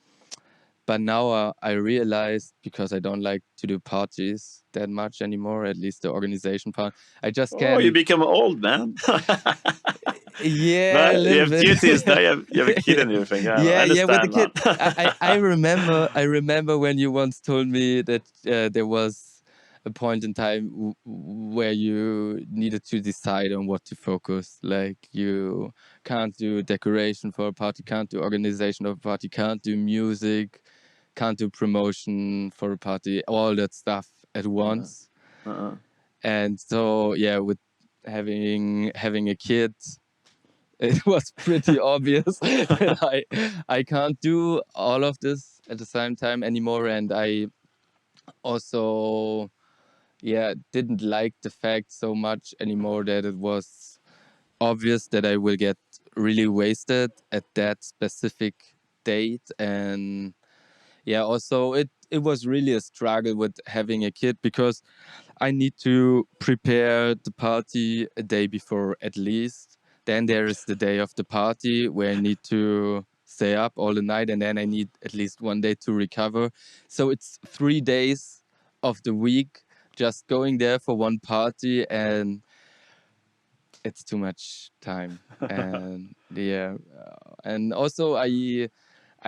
[SPEAKER 3] But now I realized, because I don't like to do parties that much anymore, at least the organization part, I just
[SPEAKER 2] Oh, you
[SPEAKER 3] can.
[SPEAKER 2] become old, man.
[SPEAKER 3] Yeah, a
[SPEAKER 2] But you
[SPEAKER 3] little
[SPEAKER 2] have
[SPEAKER 3] bit.
[SPEAKER 2] duties now. You have a kid and everything. Yeah, I
[SPEAKER 3] Yeah, with the
[SPEAKER 2] understand,
[SPEAKER 3] kid.
[SPEAKER 2] man.
[SPEAKER 3] I remember when you once told me that there was a point in time where you needed to decide on what to focus. Like, you can't do decoration for a party, can't do organization of a party, can't do music, can't do promotion for a party, all that stuff at once. And so with having a kid, it was pretty obvious that I can't do all of this at the same time anymore. And I also didn't like the fact so much anymore that it was obvious that I will get really wasted at that specific date. And also it was really a struggle with having a kid, because I need to prepare the party a day before at least. Then there is the day of the party where I need to stay up all the night, and then I need at least one day to recover. So it's 3 days of the week just going there for one party, and it's too much time. And and also I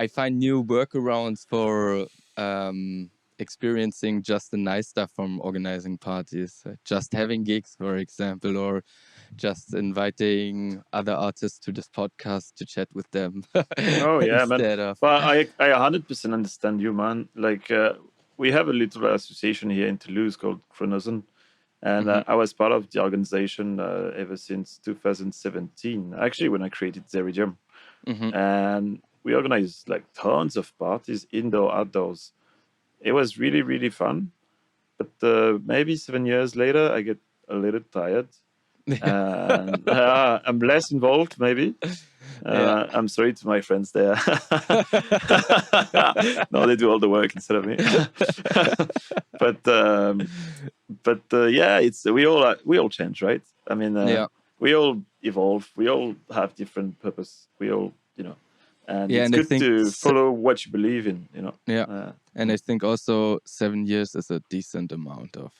[SPEAKER 3] find new workarounds for experiencing just the nice stuff from organizing parties, just having gigs, for example, or just inviting other artists to this podcast to chat with them
[SPEAKER 2] Oh yeah, man.
[SPEAKER 3] instead of.
[SPEAKER 2] Well, I 100% understand you, man. Like we have a little association here in Toulouse called Chronozen, and
[SPEAKER 3] Mhm.
[SPEAKER 2] I was part of the organization ever since 2017. Actually, when I created Zeridium,
[SPEAKER 3] Mhm.
[SPEAKER 2] and we organized like tons of parties, indoor, outdoors. It was really really fun. But maybe 7 years later, I get a little tired,
[SPEAKER 3] Yeah.
[SPEAKER 2] and I'm less involved. Maybe
[SPEAKER 3] Yeah.
[SPEAKER 2] I'm sorry to my friends there. No, they do all the work instead of me. But it's we all change, right? I mean,
[SPEAKER 3] Yeah.
[SPEAKER 2] we all evolve. We all have different purpose. We all, and
[SPEAKER 3] Yeah.
[SPEAKER 2] it's
[SPEAKER 3] And I
[SPEAKER 2] good
[SPEAKER 3] think
[SPEAKER 2] to follow what you believe in.
[SPEAKER 3] yeah. And I think also 7 years is a decent amount of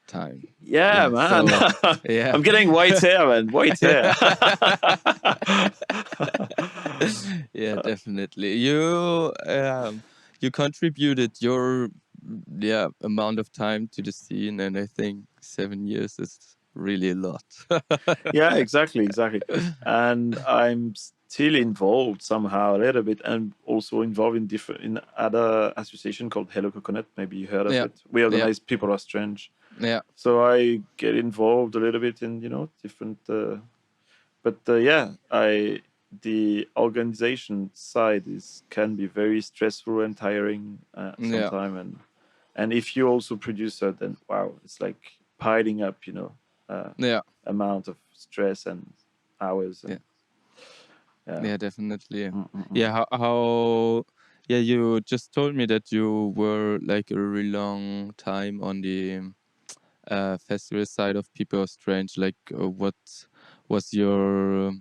[SPEAKER 3] time.
[SPEAKER 2] Yeah, man.
[SPEAKER 3] So, yeah.
[SPEAKER 2] I'm getting white hair, man. White hair.
[SPEAKER 3] Yeah, definitely. You contributed your amount of time to the scene, and I think 7 years is really a lot.
[SPEAKER 2] Yeah, exactly. And I'm still involved somehow a little bit, and also involved in other association called Hello Coconut. Maybe you heard of
[SPEAKER 3] Yeah,
[SPEAKER 2] it. We
[SPEAKER 3] yeah,
[SPEAKER 2] organize People Are Strange.
[SPEAKER 3] yeah,
[SPEAKER 2] So I get involved a little bit in different. But yeah, I the organization side can be very stressful and tiring
[SPEAKER 3] yeah,
[SPEAKER 2] sometimes, and if you also producer, then wow, it's like piling up,
[SPEAKER 3] yeah,
[SPEAKER 2] amount of stress and hours
[SPEAKER 3] yeah,
[SPEAKER 2] and yeah.
[SPEAKER 3] yeah, definitely.
[SPEAKER 2] Mm-mm-mm.
[SPEAKER 3] Yeah, how yeah, you just told me that you were like a really long time on the festival side of People Are Strange. Like, what was your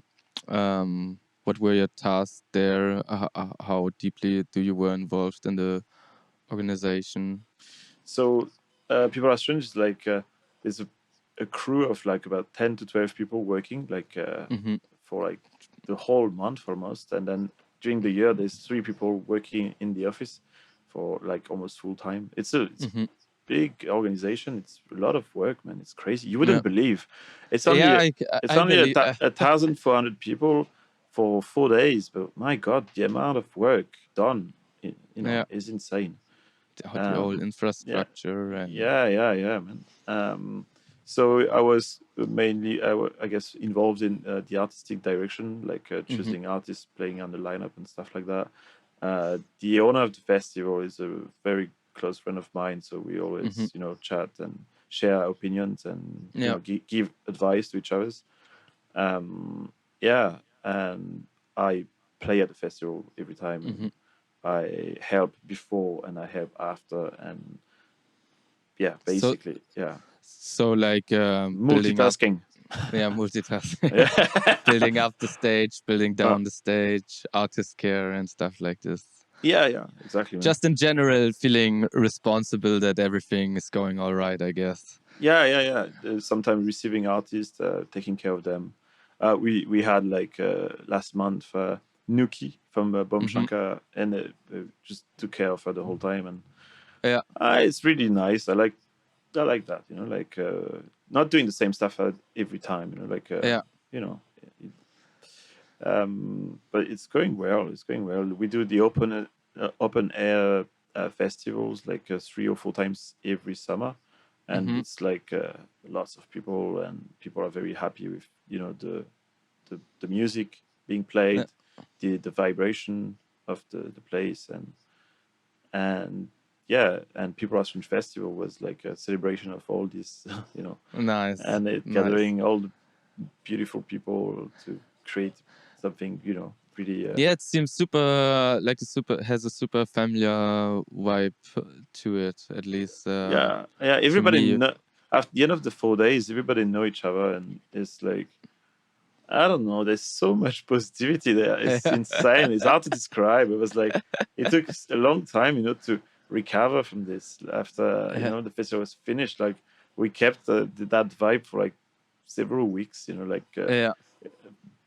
[SPEAKER 3] what were your tasks there? How deeply do you were involved in the organization?
[SPEAKER 2] So People Are Strange is like there's a crew of like about 10 to 12 people working like
[SPEAKER 3] Mm-hmm.
[SPEAKER 2] for like the whole month almost, and then during the year there's 3 people working in the office for like almost full time. It's
[SPEAKER 3] Mm-hmm.
[SPEAKER 2] big organization. It's a lot of work, man. It's crazy. You
[SPEAKER 3] Yeah,
[SPEAKER 2] wouldn't believe. It's
[SPEAKER 3] yeah,
[SPEAKER 2] only
[SPEAKER 3] I believe.
[SPEAKER 2] 1,400 people for 4 days, but my God, the amount of work done,
[SPEAKER 3] Yeah,
[SPEAKER 2] is insane.
[SPEAKER 3] the whole
[SPEAKER 2] Yeah,
[SPEAKER 3] infrastructure and
[SPEAKER 2] yeah, man. So I was mainly, I guess, involved in the artistic direction, like
[SPEAKER 3] mm-hmm.
[SPEAKER 2] choosing artists, playing on the lineup and stuff like that. The owner of the festival is a very close friend of mine, so we
[SPEAKER 3] Mm-hmm.
[SPEAKER 2] always, chat and share opinions and
[SPEAKER 3] Yeah,
[SPEAKER 2] give advice to each other. Yeah, and I play at the festival every time,
[SPEAKER 3] mm-hmm.
[SPEAKER 2] and I help before and I help after, and yeah,
[SPEAKER 3] So
[SPEAKER 2] basically, yeah,
[SPEAKER 3] like building up.
[SPEAKER 2] multitasking.
[SPEAKER 3] Yeah, multitask.
[SPEAKER 2] Yeah,
[SPEAKER 3] Building up the stage, building
[SPEAKER 2] Uh,
[SPEAKER 3] down the stage, artist care and stuff like this.
[SPEAKER 2] yeah, exactly, man.
[SPEAKER 3] Just in general, feeling responsible that everything is going all right, I guess.
[SPEAKER 2] Yeah. Sometimes receiving artists, taking care of them. We had like last month Nuki from Bom
[SPEAKER 3] Mm-hmm.
[SPEAKER 2] Shankar, and just took care of her the whole time, and
[SPEAKER 3] Yeah,
[SPEAKER 2] it's really nice. I like that, like not doing the same stuff every time, like
[SPEAKER 3] yeah.
[SPEAKER 2] you know. But it's going well. It's going well. We do the open air festivals like 3 or 4 times every summer, and
[SPEAKER 3] Mm-hmm.
[SPEAKER 2] it's like lots of people, and people are very happy with the music being
[SPEAKER 3] Yeah.
[SPEAKER 2] played, the vibration of the place, and yeah, and People Are Strange Festival was like a celebration of all this,
[SPEAKER 3] Nice,
[SPEAKER 2] and it
[SPEAKER 3] nice.
[SPEAKER 2] gathering all the beautiful people to create something, pretty.
[SPEAKER 3] Yeah, it seems super like a super has a super familiar vibe to it, at least
[SPEAKER 2] Yeah.
[SPEAKER 3] to
[SPEAKER 2] Everybody
[SPEAKER 3] me.
[SPEAKER 2] at the end of the 4 days, everybody know each other, and it's like I don't know. There's so much positivity there. It's insane. It's hard to describe. It was like it took a long time, to recover from this after
[SPEAKER 3] Yeah,
[SPEAKER 2] the festival was finished. Like we kept that vibe for like several weeks. Like
[SPEAKER 3] yeah. The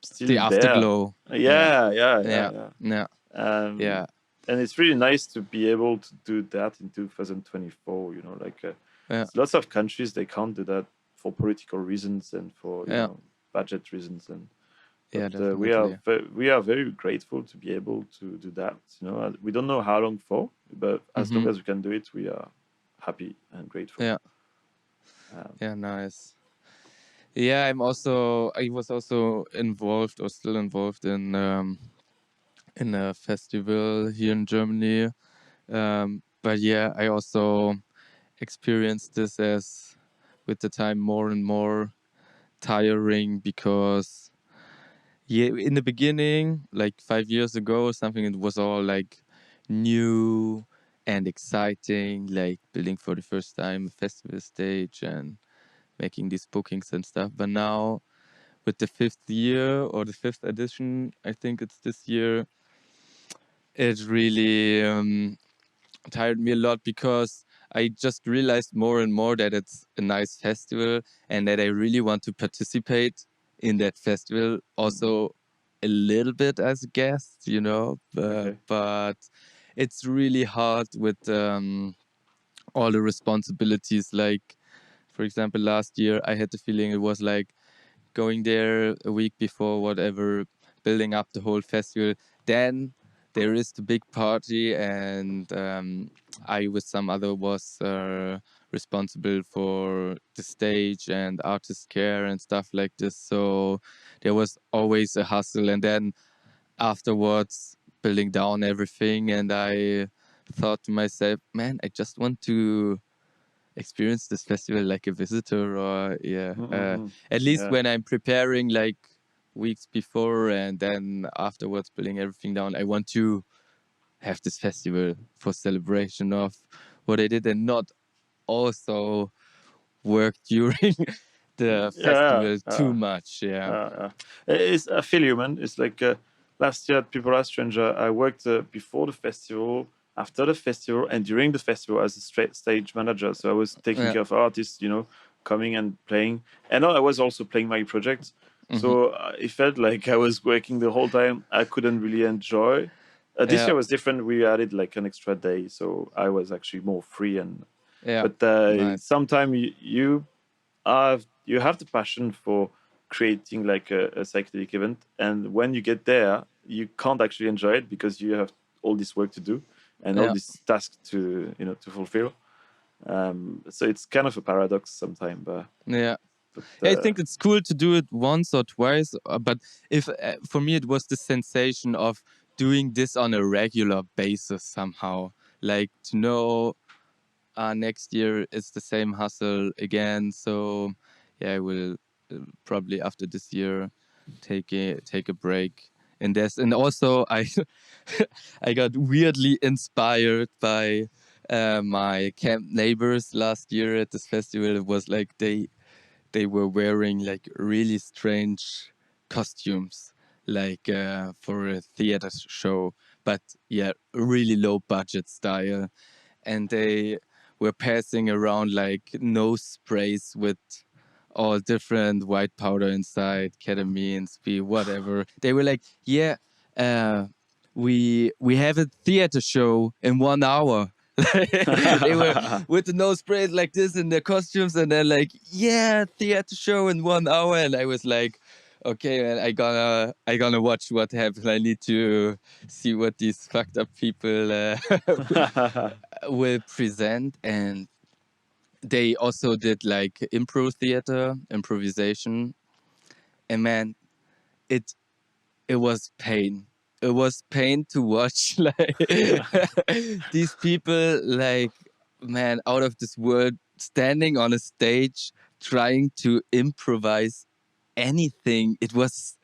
[SPEAKER 2] still there.
[SPEAKER 3] afterglow. Yeah,
[SPEAKER 2] Yeah.
[SPEAKER 3] yeah, yeah,
[SPEAKER 2] Um,
[SPEAKER 3] yeah,
[SPEAKER 2] and it's really nice to be able to do that in 2024. Like
[SPEAKER 3] yeah,
[SPEAKER 2] lots of countries they can't do that for political reasons and for
[SPEAKER 3] yeah,
[SPEAKER 2] budget reasons, and but
[SPEAKER 3] yeah.
[SPEAKER 2] we are
[SPEAKER 3] Definitely.
[SPEAKER 2] we are very grateful to be able to do that. We don't know how long for, but as
[SPEAKER 3] Mm-hmm.
[SPEAKER 2] long as we can do it, we are happy and grateful.
[SPEAKER 3] Yeah,
[SPEAKER 2] Um,
[SPEAKER 3] yeah. Nice. Yeah, I was also involved or still involved in a festival here in Germany. But yeah, I also experienced this as with the time more and more tiring because yeah, in the beginning, like 5 years ago or something, it was all like new and exciting, like building for the first time a festival stage and making these bookings and stuff. But now with the fifth year or the fifth edition, I think it's this year, it really tired me a lot because I just realized more and more that it's a nice festival and that I really want to participate in that festival. Also, a little bit as a guest, you know,
[SPEAKER 2] Okay.
[SPEAKER 3] but it's really hard with all the responsibilities. Like, for example, last year I had the feeling it was like going there a week before, whatever, building up the whole festival. Then there is the big party, and I, with some other, was responsible for the stage and artist care and stuff like this. So there was always a hustle, and then afterwards, building down everything. And I thought to myself, man, I just want to experience this festival like a visitor, or at least
[SPEAKER 2] Yeah.
[SPEAKER 3] when I'm preparing like weeks before, and then afterwards building everything down, I want to have this festival for celebration of what I did, and not also work during the
[SPEAKER 2] Yeah.
[SPEAKER 3] festival too much.
[SPEAKER 2] I feel you, man. It's like last year at People Are Stranger, I worked before the festival, after the festival, and during the festival as a stage manager. So I was taking care of artists, you know, coming and playing. And I was also playing my projects. So it felt like I was working the whole time. I couldn't really enjoy. This year was different. We added like an extra day, so I was actually more free. And but
[SPEAKER 3] Nice.
[SPEAKER 2] sometimes you have the passion for creating like a psychedelic event, and when you get there you can't actually enjoy it because you have all this work to do and all these tasks to to fulfill. So it's kind of a paradox sometimes, but
[SPEAKER 3] I think it's cool to do it once or twice, but if for me it was the sensation of doing this on a regular basis somehow, like to know next year it's the same hustle again. So I will probably after this year take a break in this. And also I I got weirdly inspired by my camp neighbors last year at this festival. It was like they were wearing like really strange costumes, like for a theater show, but really low budget style. And they were passing around like nose sprays with all different white powder inside, ketamine, speed, whatever. They were like, uh, we have a theater show in 1 hour. They were with the nose sprays like this in their costumes, and then like, theater show in 1 hour. And I was like, okay, man, I gonna watch what happens. I need to see what these fucked up people will present. And they also did like improvisation, and man, it it was pain. It was pain to watch like these people, like, man, out of this world, standing on a stage trying to improvise anything. It was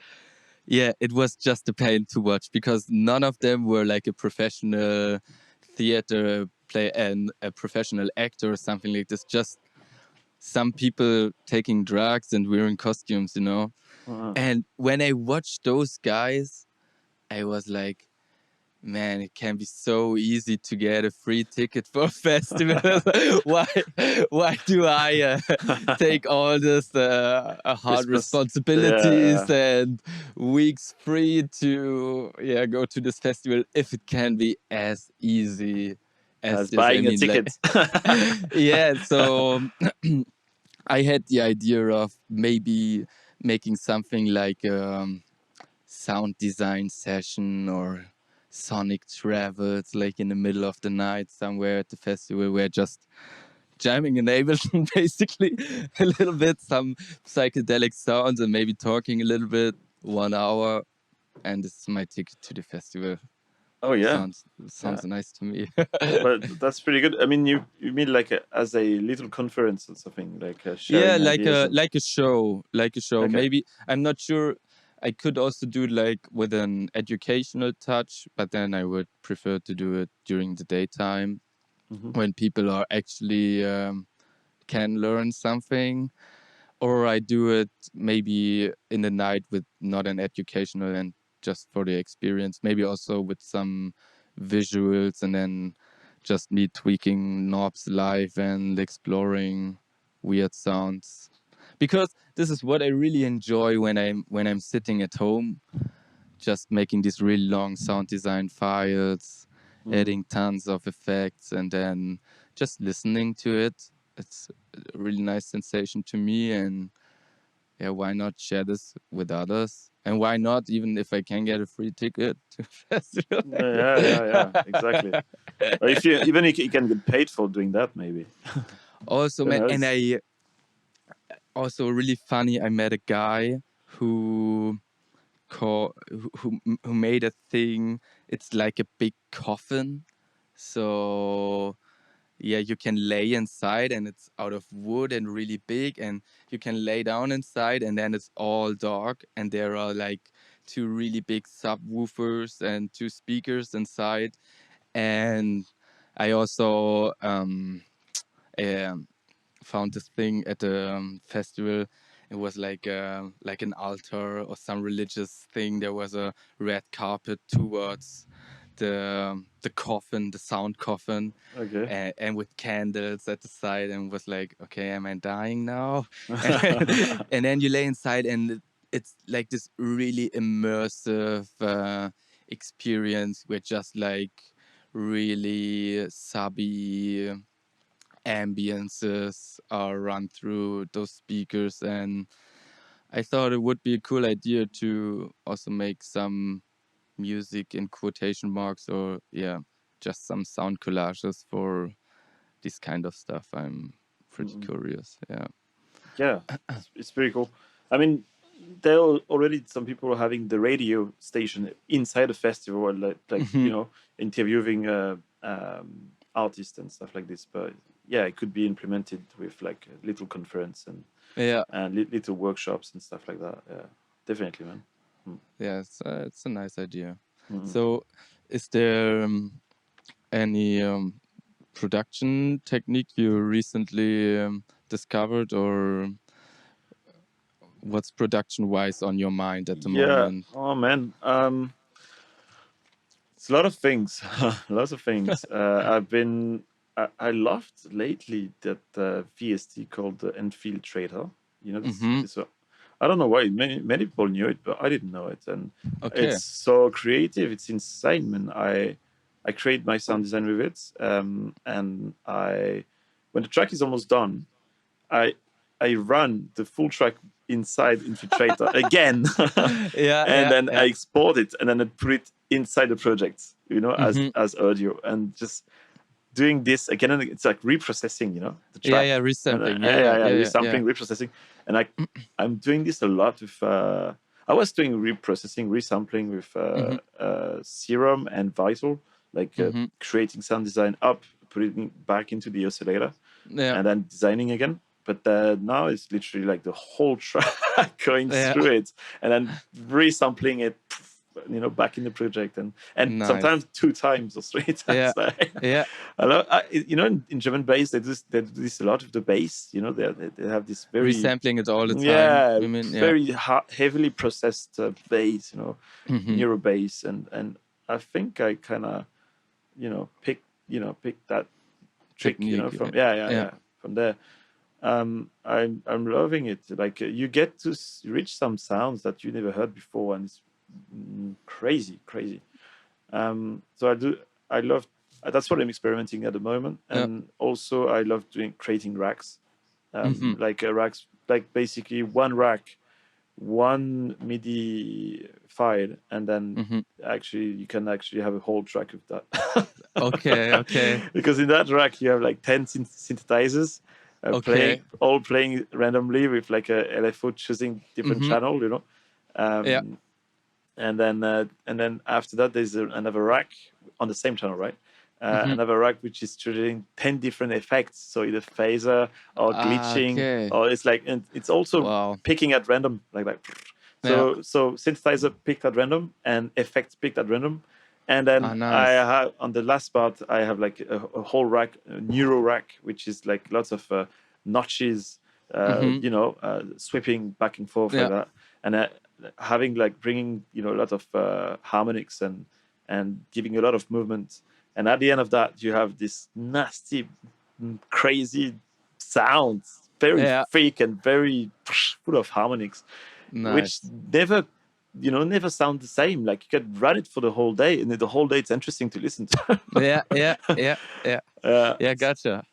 [SPEAKER 3] just a pain to watch, because none of them were like a professional theater play and a professional actor or something like this. Just some people taking drugs and wearing costumes, you know. And when I watched those guys, I was like, man, it can be so easy to get a free ticket for a festival. why do I take all this hard responsibilities and weeks free to go to this festival if it can be as easy as this?
[SPEAKER 2] buying a ticket.
[SPEAKER 3] So I had the idea of maybe making something like sound design session or sonic travels, like in the middle of the night somewhere at the festival, where just jamming enables basically a little bit, some psychedelic sounds, and maybe talking a little bit, 1 hour, and this is my ticket to the festival.
[SPEAKER 2] Oh yeah,
[SPEAKER 3] sounds nice to me.
[SPEAKER 2] But that's pretty good. I mean, you mean like as a little conference or something, like sharing ideas
[SPEAKER 3] like a show,
[SPEAKER 2] Okay.
[SPEAKER 3] Maybe, I'm not sure. I could also do it like with an educational touch, but then I would prefer to do it during the daytime when people are actually can learn something. Or I do it maybe in the night with not an educational and just for the experience, maybe also with some visuals, and then just me tweaking knobs live and exploring weird sounds. Because this is what I really enjoy when I'm sitting at home, just making these really long sound design files, adding tons of effects, and then just listening to it. It's a really nice sensation to me, and yeah, why not share this with others? And why not, even if I can get a free ticket to a festival?
[SPEAKER 2] Yeah, exactly. Or if you even if you can get paid for doing that, maybe.
[SPEAKER 3] Also,
[SPEAKER 2] Who
[SPEAKER 3] man, and
[SPEAKER 2] knows?
[SPEAKER 3] I also really funny. I met a guy who who made a thing. It's like a big coffin. So yeah, you can lay inside, and it's out of wood and really big, and you can lay down inside, and then it's all dark, and there are like two really big subwoofers and two speakers inside. And I also um found this thing at the festival. It was like an altar or some religious thing. There was a red carpet towards the coffin, the sound coffin,
[SPEAKER 2] Okay.
[SPEAKER 3] and with candles at the side, and was like, okay, am I dying now? And then you lay inside, and it's like this really immersive experience where just like really subby ambiences are run through those speakers. And I thought it would be a cool idea to also make some music in quotation marks, or yeah, just some sound collages for this kind of stuff. I'm pretty curious. Yeah.
[SPEAKER 2] Yeah, it's pretty cool. I mean, there are already some people having the radio station inside the festival, and like
[SPEAKER 3] Mhm.
[SPEAKER 2] interviewing artists and stuff like this. But yeah, it could be implemented with like a little conference
[SPEAKER 3] Yeah.
[SPEAKER 2] and little workshops and stuff like that. Yeah, definitely, man.
[SPEAKER 3] Yeah. It's a nice idea.
[SPEAKER 2] Mm.
[SPEAKER 3] So, is there any production technique you recently discovered, or what's production wise on your mind at the
[SPEAKER 2] Yeah.
[SPEAKER 3] moment?
[SPEAKER 2] Oh man. It's a lot of things, lots of things. I loved lately that VST called the Infiltrator. You know this.
[SPEAKER 3] Mm-hmm.
[SPEAKER 2] This. I don't know why many people knew it, but I didn't know it, and
[SPEAKER 3] Okay.
[SPEAKER 2] it's so creative. It's insane, man. I create my sound design with it, and I when the track is almost done, I I run the full track inside Infiltrator again,
[SPEAKER 3] Yeah.
[SPEAKER 2] and
[SPEAKER 3] Yeah.
[SPEAKER 2] then I
[SPEAKER 3] Yeah.
[SPEAKER 2] export it and then I put it inside the project,
[SPEAKER 3] Mm-hmm.
[SPEAKER 2] as audio, and just doing this again and it's like reprocessing, the
[SPEAKER 3] Yeah.
[SPEAKER 2] track,
[SPEAKER 3] Yeah.
[SPEAKER 2] and
[SPEAKER 3] Resampling. Yeah.
[SPEAKER 2] yeah,
[SPEAKER 3] Yeah.
[SPEAKER 2] yeah,
[SPEAKER 3] Yeah. Yeah. Yeah.
[SPEAKER 2] resampling, reprocessing, and I'm doing this a lot with. I was doing reprocessing, resampling with
[SPEAKER 3] Mm-hmm.
[SPEAKER 2] Serum and Vital, like
[SPEAKER 3] Mm-hmm.
[SPEAKER 2] creating sound design up, putting it back into the oscillator,
[SPEAKER 3] Yeah.
[SPEAKER 2] and then designing again. But now it's literally like the whole track going
[SPEAKER 3] Yeah.
[SPEAKER 2] through it and then resampling it, back in the project, and sometimes
[SPEAKER 3] Nice.
[SPEAKER 2] 2 times or 3 times.
[SPEAKER 3] Yeah. Yeah.
[SPEAKER 2] In German bass they do this a lot with the bass. They have this very
[SPEAKER 3] Resampling it all the time.
[SPEAKER 2] yeah
[SPEAKER 3] You mean? Yeah.
[SPEAKER 2] very heavily processed bass,
[SPEAKER 3] Mm-hmm.
[SPEAKER 2] neuro bass, and I think I kind of pick that trick,
[SPEAKER 3] Technique.
[SPEAKER 2] from
[SPEAKER 3] Yeah.
[SPEAKER 2] from there. I'm loving it. Like you get to reach some sounds that you never heard before, and it's crazy. So I love. That's what I'm experimenting at the moment,
[SPEAKER 3] Yeah.
[SPEAKER 2] and also I love creating racks.
[SPEAKER 3] Mm-hmm.
[SPEAKER 2] Like racks, like basically one rack, one MIDI file, and then
[SPEAKER 3] Mm-hmm.
[SPEAKER 2] actually you can actually have a whole track of that.
[SPEAKER 3] Okay. Okay.
[SPEAKER 2] Because in that rack you have like 10 synthesizers
[SPEAKER 3] Okay.
[SPEAKER 2] playing randomly with like a LFO choosing different
[SPEAKER 3] Mm-hmm.
[SPEAKER 2] channel,
[SPEAKER 3] Yeah.
[SPEAKER 2] um, and then after that there's another rack on the same channel, right?
[SPEAKER 3] Mm-hmm.
[SPEAKER 2] Another rack which is triggering 10 different effects, so either phaser or glitching,
[SPEAKER 3] Okay.
[SPEAKER 2] or it's like, and it's also
[SPEAKER 3] Wow.
[SPEAKER 2] picking at random, like that.
[SPEAKER 3] Yeah.
[SPEAKER 2] So synthesizer picked at random and effects picked at random, and
[SPEAKER 3] Ah,
[SPEAKER 2] then I
[SPEAKER 3] nice.
[SPEAKER 2] have on the last part I have like a whole rack, a neuro rack, which is like lots of notches,
[SPEAKER 3] Mm-hmm.
[SPEAKER 2] sweeping back and forth like
[SPEAKER 3] Yeah.
[SPEAKER 2] that, and having like bringing a lot of harmonics and giving a lot of movement And at the end of that, you have this nasty, crazy sound, very
[SPEAKER 3] Yeah,
[SPEAKER 2] thick and very full of harmonics, which
[SPEAKER 3] nice.
[SPEAKER 2] never, never sound the same. Like you could run it for the whole day, and the whole day it's interesting to listen to.
[SPEAKER 3] Yeah, yeah, yeah, yeah,
[SPEAKER 2] uh,
[SPEAKER 3] yeah. Gotcha.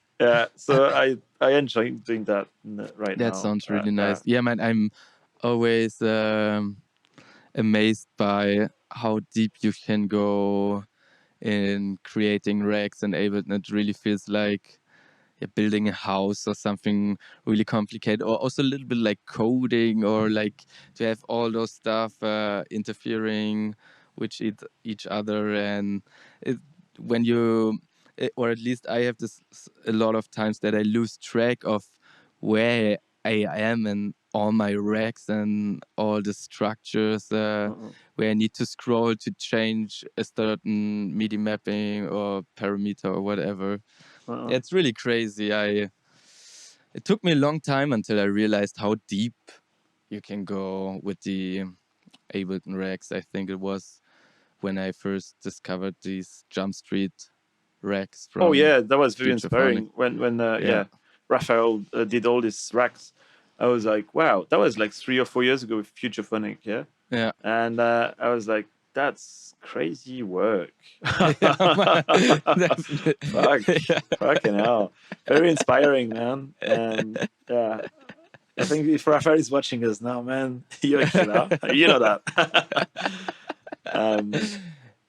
[SPEAKER 2] so I enjoy doing that right
[SPEAKER 3] That
[SPEAKER 2] now.
[SPEAKER 3] sounds really nice. Yeah, man. I'm always amazed by how deep you can go in creating racks and Ableton. It really feels like you're building a house or something really complicated, or also a little bit like coding, or like to have all those stuff interfering with each other. And it, when you, or at least I have this a lot of times that I lose track of where I am and all my racks and all the structures where I need to scroll to change a certain MIDI mapping or parameter or whatever. It's really crazy. It took me a long time until I realized how deep you can go with the Ableton racks. I think it was when I first discovered these Jump Street racks
[SPEAKER 2] Oh
[SPEAKER 3] from
[SPEAKER 2] yeah, that was very
[SPEAKER 3] Futurephonic.
[SPEAKER 2] inspiring when
[SPEAKER 3] Yeah,
[SPEAKER 2] Raphael did all these racks. I was like, wow, that was like 3 or 4 years ago with Futurephonic, yeah.
[SPEAKER 3] yeah,
[SPEAKER 2] And I was like, that's crazy work.
[SPEAKER 3] yeah, definitely.
[SPEAKER 2] Fuck,
[SPEAKER 3] Yeah.
[SPEAKER 2] fucking hell, very inspiring, man. And yeah, I think if Raphael is watching us now, man, you're a killer. You know that. um, yeah,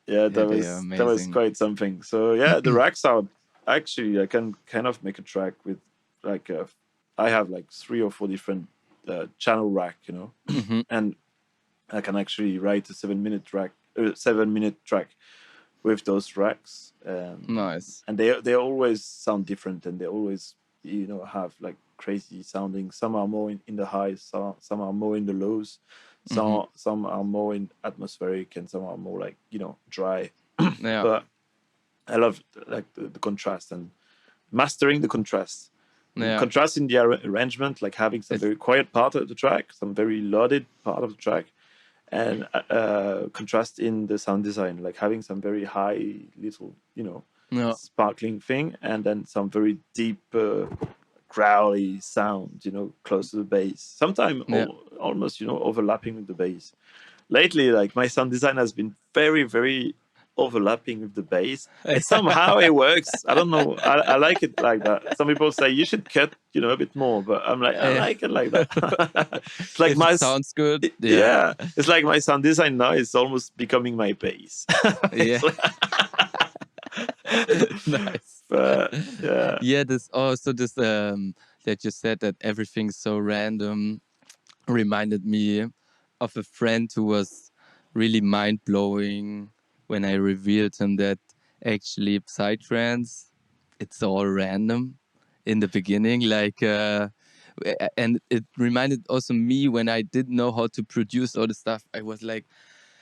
[SPEAKER 3] Yeah,
[SPEAKER 2] that
[SPEAKER 3] they are
[SPEAKER 2] was
[SPEAKER 3] amazing.
[SPEAKER 2] quite something. So yeah, the racks are actually I can kind of make a track with like I have like 3 or 4 different channel rack,
[SPEAKER 3] Hmm.
[SPEAKER 2] and I can actually write a 7 minute track, 7 minute track with those racks,
[SPEAKER 3] Nice.
[SPEAKER 2] and they always sound different, and they always have like crazy sounding. Some are more in the highs, some are more in the lows,
[SPEAKER 3] Hmm.
[SPEAKER 2] some are more in atmospheric, and some are more like dry.
[SPEAKER 3] Yeah,
[SPEAKER 2] But I love like the contrast and mastering the contrast. The
[SPEAKER 3] yeah.
[SPEAKER 2] contrast in the arrangement, like having some
[SPEAKER 3] It's
[SPEAKER 2] very quiet part of the track, some very loaded part of the track, and contrast in the sound design, like having some very high little,
[SPEAKER 3] yeah,
[SPEAKER 2] sparkling thing, and then some very deep, growly sound, close to the bass. Sometimes
[SPEAKER 3] yeah.
[SPEAKER 2] almost, overlapping with the bass. Lately, like my sound design has been very, very overlapping with the bass, and somehow it works. I don't know. I like it like that. Some people say you should cut, a bit more, but I'm like, I
[SPEAKER 3] Yeah.
[SPEAKER 2] like it like that. It's like
[SPEAKER 3] If it sounds good, yeah,
[SPEAKER 2] yeah, it's like my sound design now is almost becoming my bass.
[SPEAKER 3] yeah.
[SPEAKER 2] It's like,
[SPEAKER 3] Nice.
[SPEAKER 2] but yeah,
[SPEAKER 3] Yeah, this also this that you said that everything's so random reminded me of a friend who was really mind blowing when I revealed him that actually Psytrance, it's all random in the beginning, like and it reminded also me when I didn't know how to produce all the stuff. I was like,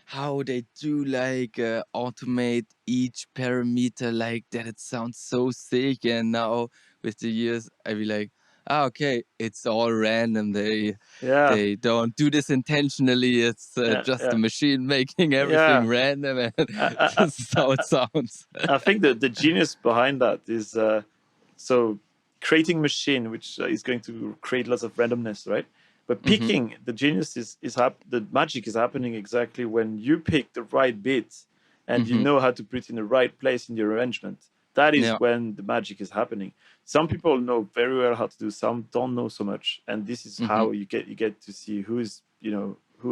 [SPEAKER 3] how they do like automate each parameter like that, it sounds so sick. And now with the years I be like, okay, it's all random.
[SPEAKER 2] yeah,
[SPEAKER 3] They don't do this intentionally. It's
[SPEAKER 2] yeah,
[SPEAKER 3] just the
[SPEAKER 2] yeah,
[SPEAKER 3] machine making everything
[SPEAKER 2] yeah.
[SPEAKER 3] random, and
[SPEAKER 2] I,
[SPEAKER 3] this is how it sounds.
[SPEAKER 2] I think that the genius behind that is so creating machine which is going to create lots of randomness, right? But
[SPEAKER 3] Hmm.
[SPEAKER 2] picking the genius the magic is happening exactly when you pick the right bits and you
[SPEAKER 3] Hmm.
[SPEAKER 2] know how to put it in the right place in the arrangement. That is
[SPEAKER 3] Yeah.
[SPEAKER 2] when the magic is happening. Some people know very well how to do, some don't know so much, and this is
[SPEAKER 3] Hmm.
[SPEAKER 2] how you get to see who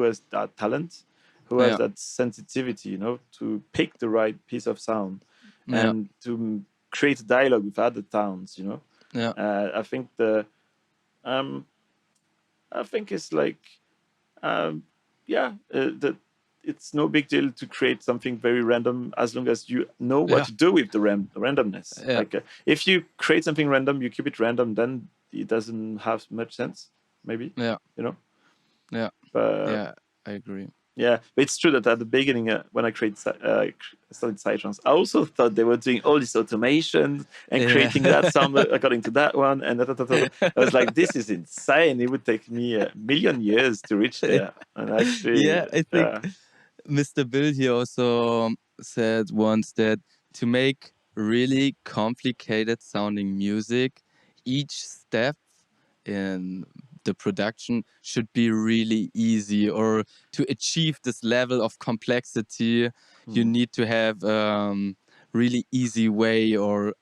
[SPEAKER 2] has that talent, who has
[SPEAKER 3] Yeah.
[SPEAKER 2] that sensitivity, to pick the right piece of sound
[SPEAKER 3] Yeah.
[SPEAKER 2] and to create a dialogue with other towns.
[SPEAKER 3] Yeah.
[SPEAKER 2] I think um, I think it's like yeah, that it's no big deal to create something very random as long as you know what
[SPEAKER 3] Yeah.
[SPEAKER 2] to do with the randomness.
[SPEAKER 3] Yeah.
[SPEAKER 2] Like if you create something random, you keep it random, then it doesn't have much sense. Maybe
[SPEAKER 3] Yeah.
[SPEAKER 2] you know,
[SPEAKER 3] Yeah.
[SPEAKER 2] but
[SPEAKER 3] Yeah. I agree.
[SPEAKER 2] yeah, but it's true that at the beginning, when I started Psytrance, I also thought they were doing all this automation and
[SPEAKER 3] Yeah.
[SPEAKER 2] creating that sound according to that one. And I was like, this is insane. It would take me a million years to reach there. And actually,
[SPEAKER 3] Yeah, I think
[SPEAKER 2] yeah,
[SPEAKER 3] Mr. Bill here also said once that to make really complicated sounding music, each step in the production should be really easy, or to achieve this level of complexity you need to have really easy way or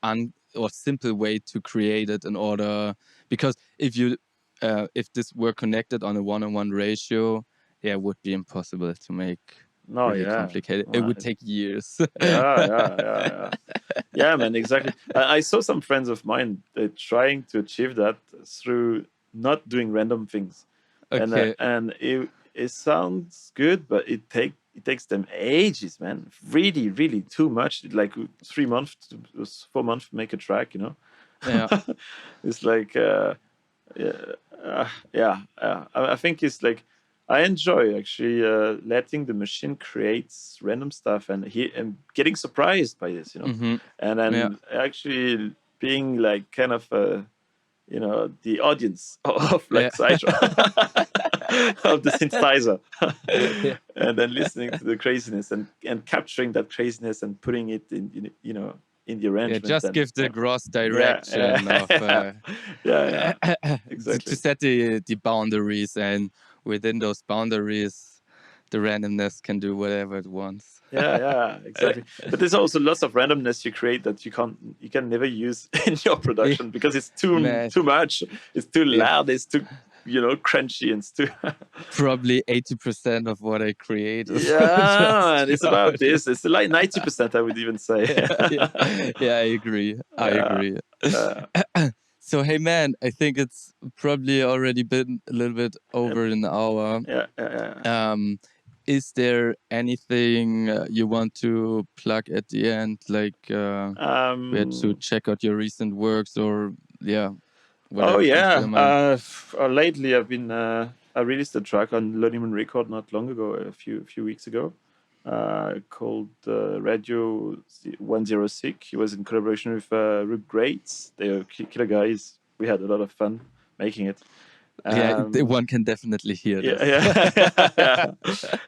[SPEAKER 3] simple way to create it, in order, because if this were connected on a 1:1 ratio, yeah, it would be impossible to make
[SPEAKER 2] No,
[SPEAKER 3] really
[SPEAKER 2] yeah.
[SPEAKER 3] complicated. It would take years.
[SPEAKER 2] Yeah, man, exactly. I saw some friends of mine trying to achieve that through not doing random things.
[SPEAKER 3] Okay.
[SPEAKER 2] And it sounds good, but it takes them ages, man. Really, really too much. Like 3 months, 4 months to make a track, you know.
[SPEAKER 3] Yeah.
[SPEAKER 2] It's like I think it's like I enjoy actually letting the machine create random stuff and getting surprised by this, you know,
[SPEAKER 3] Mm-hmm.
[SPEAKER 2] and then
[SPEAKER 3] Yeah.
[SPEAKER 2] actually being like kind of the audience of like Psytrance of the synthesizer,
[SPEAKER 3] Yeah.
[SPEAKER 2] and then listening to the craziness and capturing that craziness and putting it in in the arrangement.
[SPEAKER 3] Just
[SPEAKER 2] and,
[SPEAKER 3] give the gross direction of
[SPEAKER 2] exactly.
[SPEAKER 3] to set the boundaries, and within those boundaries, the randomness can do whatever it wants.
[SPEAKER 2] Exactly. But there's also lots of randomness you create that you can never use in your production because it's too much. It's too loud. It's too crunchy, and it's too
[SPEAKER 3] probably 80% of what I create.
[SPEAKER 2] And it's about this. It's like 90%, I would even say.
[SPEAKER 3] Yeah, I agree. I agree. So hey man, I think it's probably already been a little bit over an hour. Is there anything you want to plug at the end, like where to check out your recent works, or whatever?
[SPEAKER 2] Lately I've been I released a track on Zeridium record not long ago, a few weeks ago, called Radio 106. It was in collaboration with Rube Greats. They are killer guys. We had a lot of fun making it.
[SPEAKER 3] One can definitely hear this.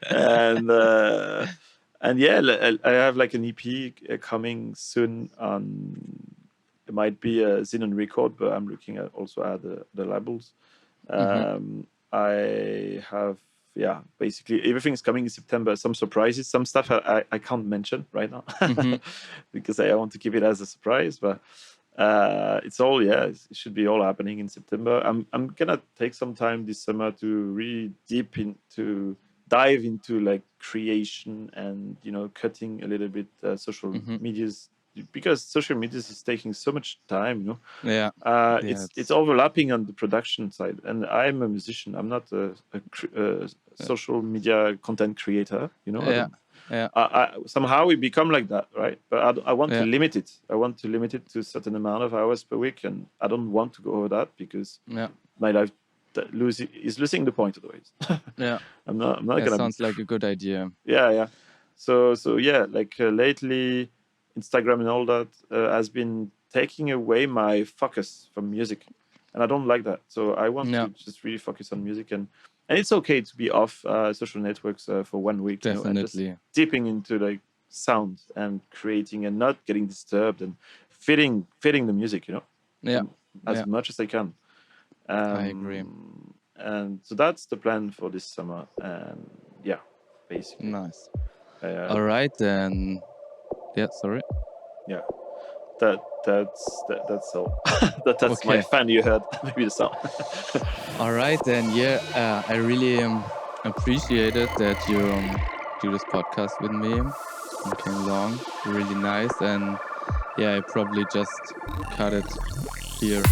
[SPEAKER 2] And I have like an EP coming soon on. It might be a Xenon record, but I'm looking at the labels. I have basically everything's coming in September. Some surprises, some stuff I can't mention right now because I want to keep it as a surprise. But it's all it should be all happening in September. I'm gonna take some time this summer to really dive into like creation and cutting a little bit social medias, because social media is taking so much time, it's overlapping on the production side, and I'm a musician. I'm not a social media content creator, I somehow we become like that, right? But I want to limit it. I want to limit it to a certain amount of hours per week, and I don't want to go over that because my life is losing the point otherwise. I'm not gonna.
[SPEAKER 3] Sounds like a good idea.
[SPEAKER 2] So like lately, Instagram and all that has been taking away my focus from music, and I don't like that. So I want to just really focus on music, and it's okay to be off social networks for 1 week.
[SPEAKER 3] Definitely.
[SPEAKER 2] And just dipping into like sound and creating and not getting disturbed and fitting the music, as much as I can.
[SPEAKER 3] I agree.
[SPEAKER 2] And so that's the plan for this summer, and basically.
[SPEAKER 3] Nice. All right, then. Sorry.
[SPEAKER 2] Yeah, that's all. that's okay. My fan you heard. Maybe the song.
[SPEAKER 3] All right, then. I really appreciated that you do this podcast with me. You came along, really nice, and I probably just cut it here.